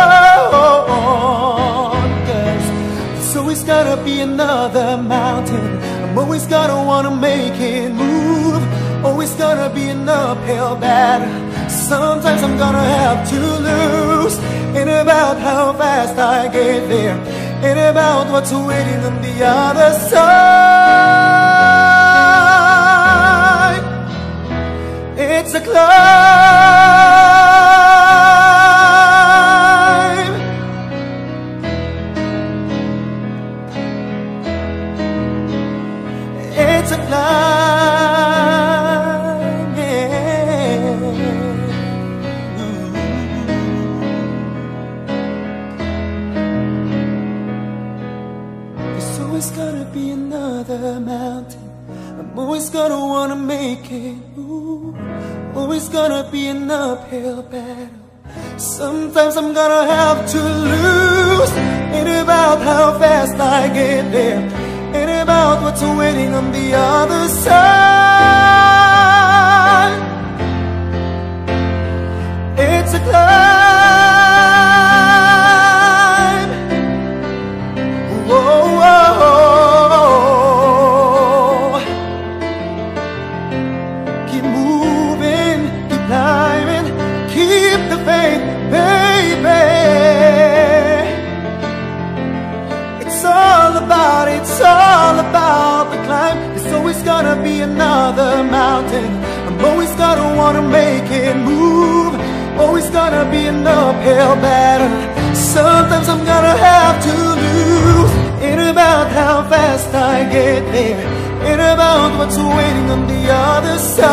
'cause there's always gotta be another mountain. I'm always gonna wanna make it move. Always gonna be an uphill battle. Sometimes I'm gonna have to lose. Ain't about how fast I get there, ain't about what's waiting on the other side. It's a climb. It's a climb, yeah. There's always gonna be another mountain. I'm always gonna wanna make it move. Always gonna be an uphill battle. Sometimes I'm gonna have to lose. Ain't about how fast I get there, ain't about what's waiting on the other side. It's a climb. Whoa, whoa, whoa. Keep moving, keep climbing, keep the faith, baby. It's all about the climb. There's always gonna be another mountain. I'm always gonna wanna make it move. Always gonna be an uphill battle. Sometimes I'm gonna have to lose. Ain't about how fast I get there, ain't about what's waiting on the other side.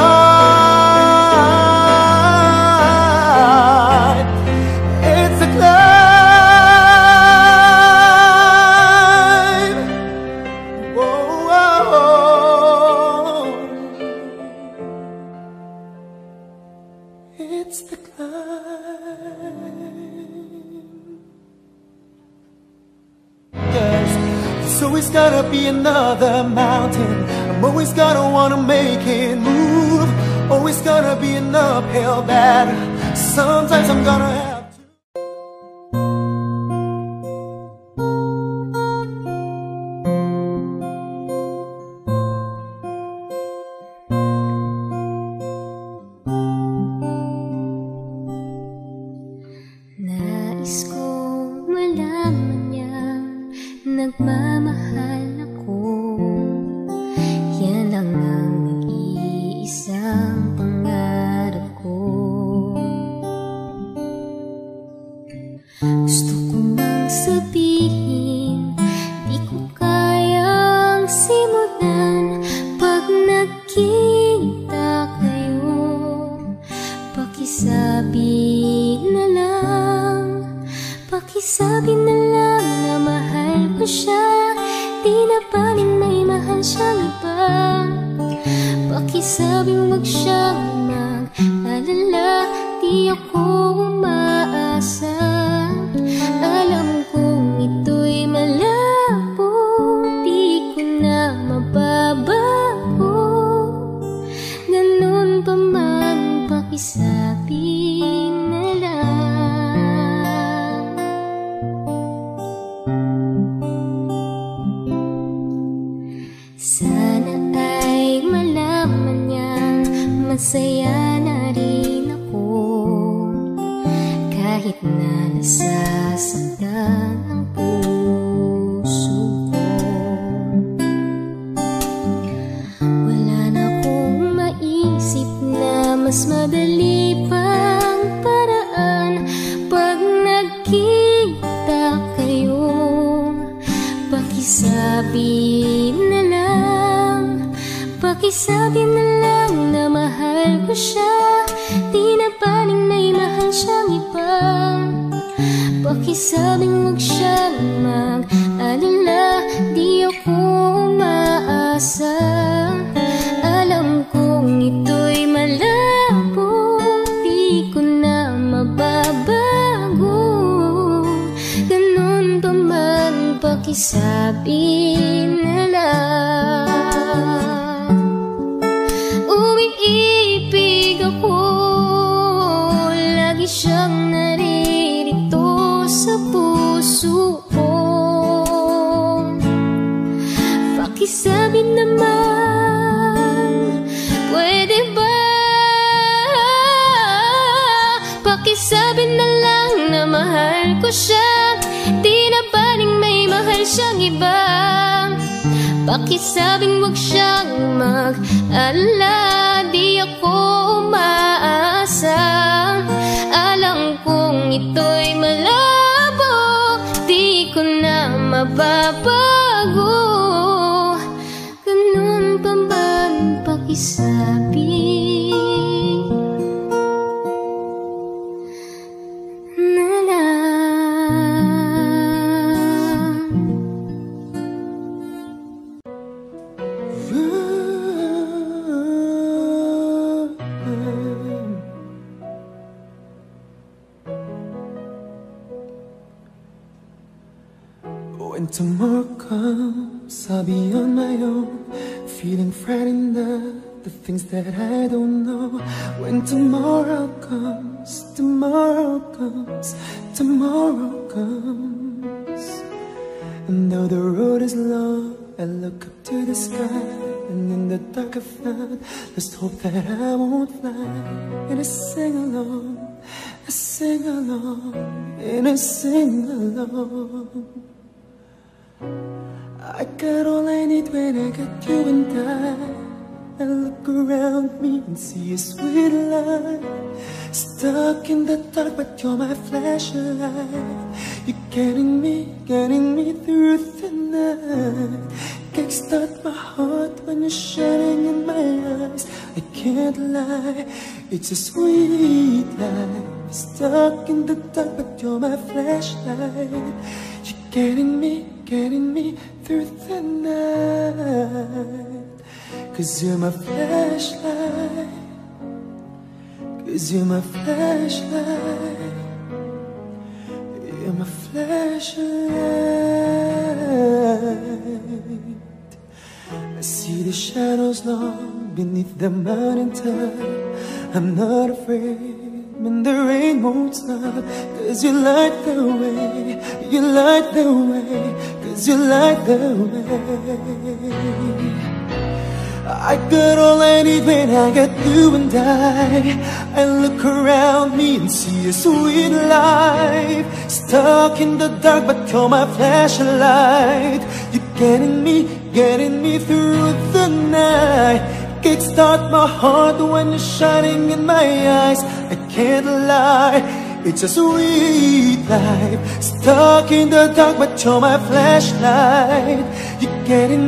It's a climb. Whoa, whoa, whoa. It's the there's always gotta be another mountain. I'm always gonna wanna make it move. Always gonna be an uphill battle. Sometimes I'm gonna have to. Nais kong malaman niya nagmamahal ako. Yan lang ang nag-iisang pangarap ko. Gusto ko mang sabihin, di ko kayang simulan. Pag nagkita kayo, pakisabi na lang, pakisabi na lang na mahal ko siya. Di na paling may mahal siyang iba. Pakisabing wag siyang mag-alala, di ako umaasa. Alam kong ito'y malabo, di ko na mababago. Ganun pa man, pakisabi na lang. Sana ay malaman niyang masaya na rin ako, kahit na nasasaktan ang puso ko. Wala na akong maisip na mas madali pang paraan. Pag nagkita kayo, pakisabi na lang, pakisabi na lang na mahal ko siya. Di na paling may mahal siyang iba. Pakisabing wag siyang mag-alala, di ako umaasa. Alam kong ito'y malabo, di ko na mababago. Ganun pa man, pakisabi na lang. Umiibig ako, lagi siyang naririto sa puso ko. Pakisabi naman, pwede ba? Pakisabi na lang na mahal ko siya. Di na paling may mahal siyang iba. Pakisabing wag siyang mag-alala, di ako umaasa. Alam kong ito'y malabo, di ko na mababago. Ganun pa man, pakisabi na lang. When tomorrow comes, I'll be on my own, feeling frightened of the things that I don't know. When tomorrow comes, tomorrow comes, tomorrow comes. And though the road is long, I look up to the sky, and in the dark I found just hope that I won't fly. And I sing along, I sing along, and I sing along. I got all I need when I got you and I look around me and see a sweet light. Stuck in the dark, but you're my flashlight. You're getting me through the night. Kickstart my heart when you're shining in my eyes. I can't lie, it's a sweet life. Stuck in the dark, but you're my flashlight. You're getting me through the night. 'Cause you're my flashlight. 'Cause you're my flashlight. You're my flashlight. I see the shadows long beneath the mountain top. I'm not afraid when the rain won't stop. 'Cause you light the way, you light the way. 'Cause you light the way. I got all I need when I get you and I look around me and see a sweet life. Stuck in the dark, but you're my flashlight. You're getting me through the night. Kickstart my heart when you're shining in my eyes. I can't lie, it's a sweet life. Stuck in the dark, but you're my flashlight. You're getting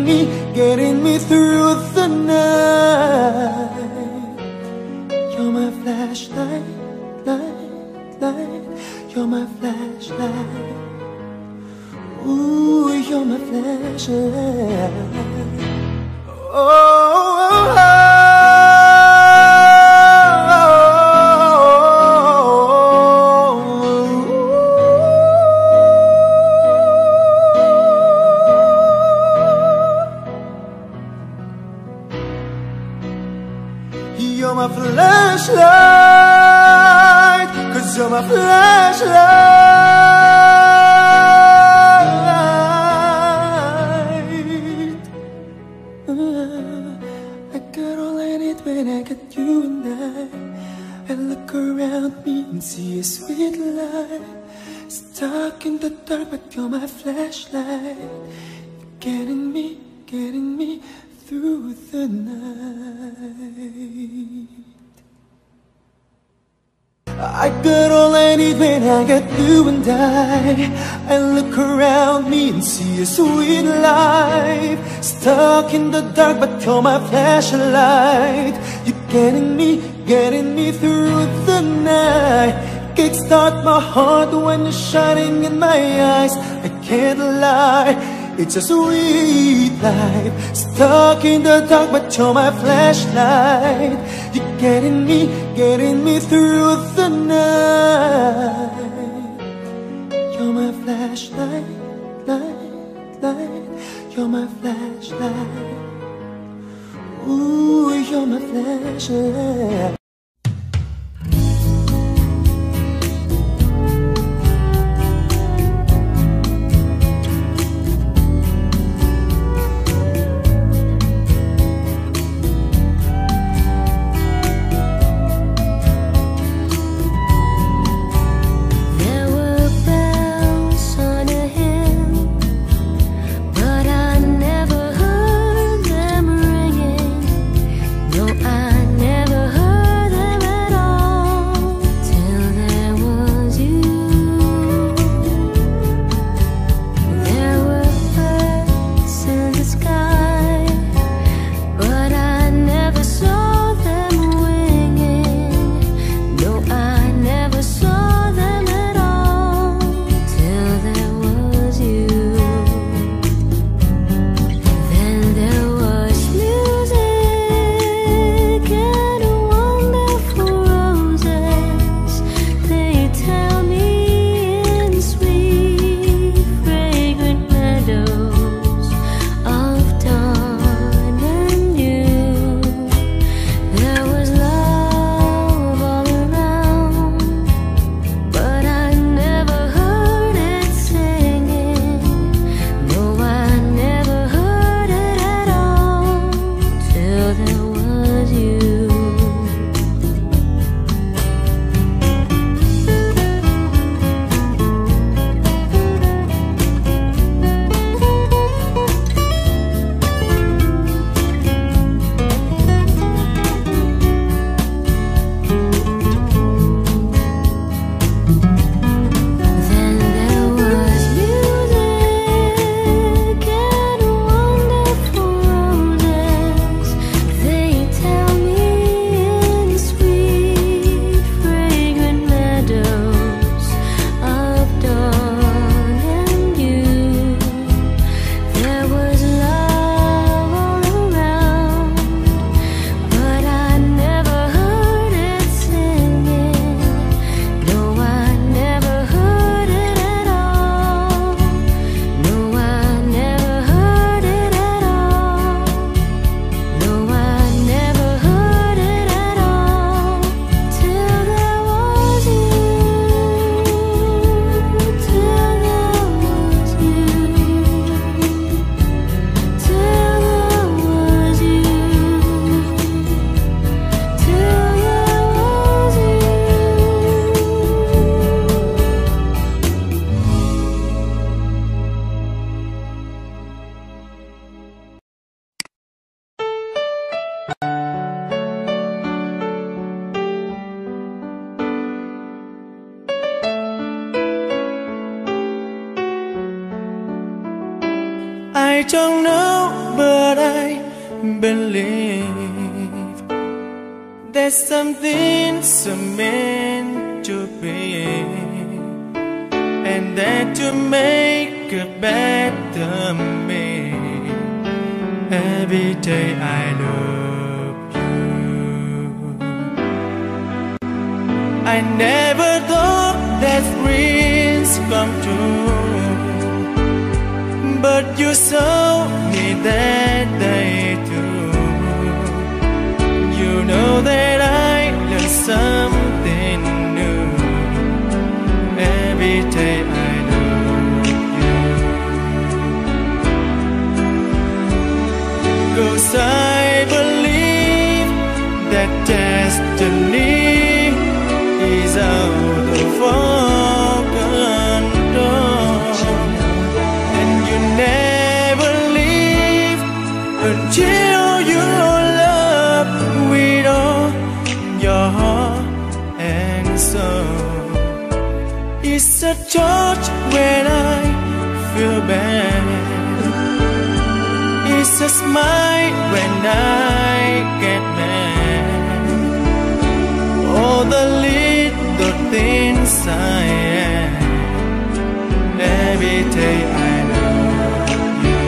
me through the night. You're my flashlight, light, light. You're my flashlight. Ooh, you're my flashlight. Oh, oh, oh. You're my flashlight, 'cause you're my flashlight. I got all I need when I got you and I look around me and see a sweet light. Stuck in the dark, but you're my flashlight. Getting me through the night. I got all I need when I got you and I look around me and see a sweet life. Stuck in the dark, but you're my flashlight. You're getting me through the night. Kickstart my heart when you're shining in my eyes. I can't lie, it's a sweet life. Stuck in the dark, but you're my flashlight. You're getting me through the night. You're my flashlight, light, light. You're my flashlight. Ooh, you're my flashlight. I never heard I don't know, but I believe there's something so meant to be, and that to make a better me. Every day I love you. I never thought that dreams come true, but you saw me that day too. You know that I learned something new. Every day I love you. 'Cause I believe that destiny is out of our control, and you never leave until you love with all your heart and soul. It's a touch when I feel bad, it's a smile when I get mad. All the little things I am. Every day I love you.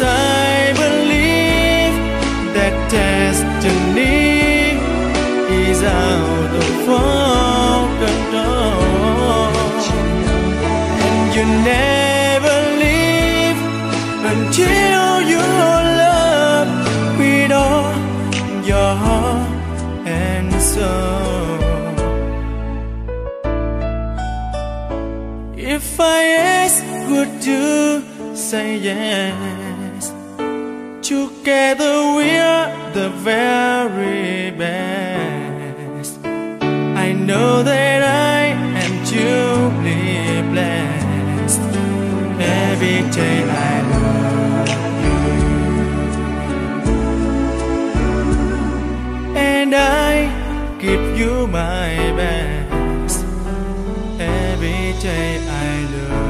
I believe that destiny is out of our control, and you never leave until you love with all your heart and soul. If I ask, would you say yes? Together we're the very best. I know that I am truly blessed. Every day I love you, and I give you my best. Every day I love you.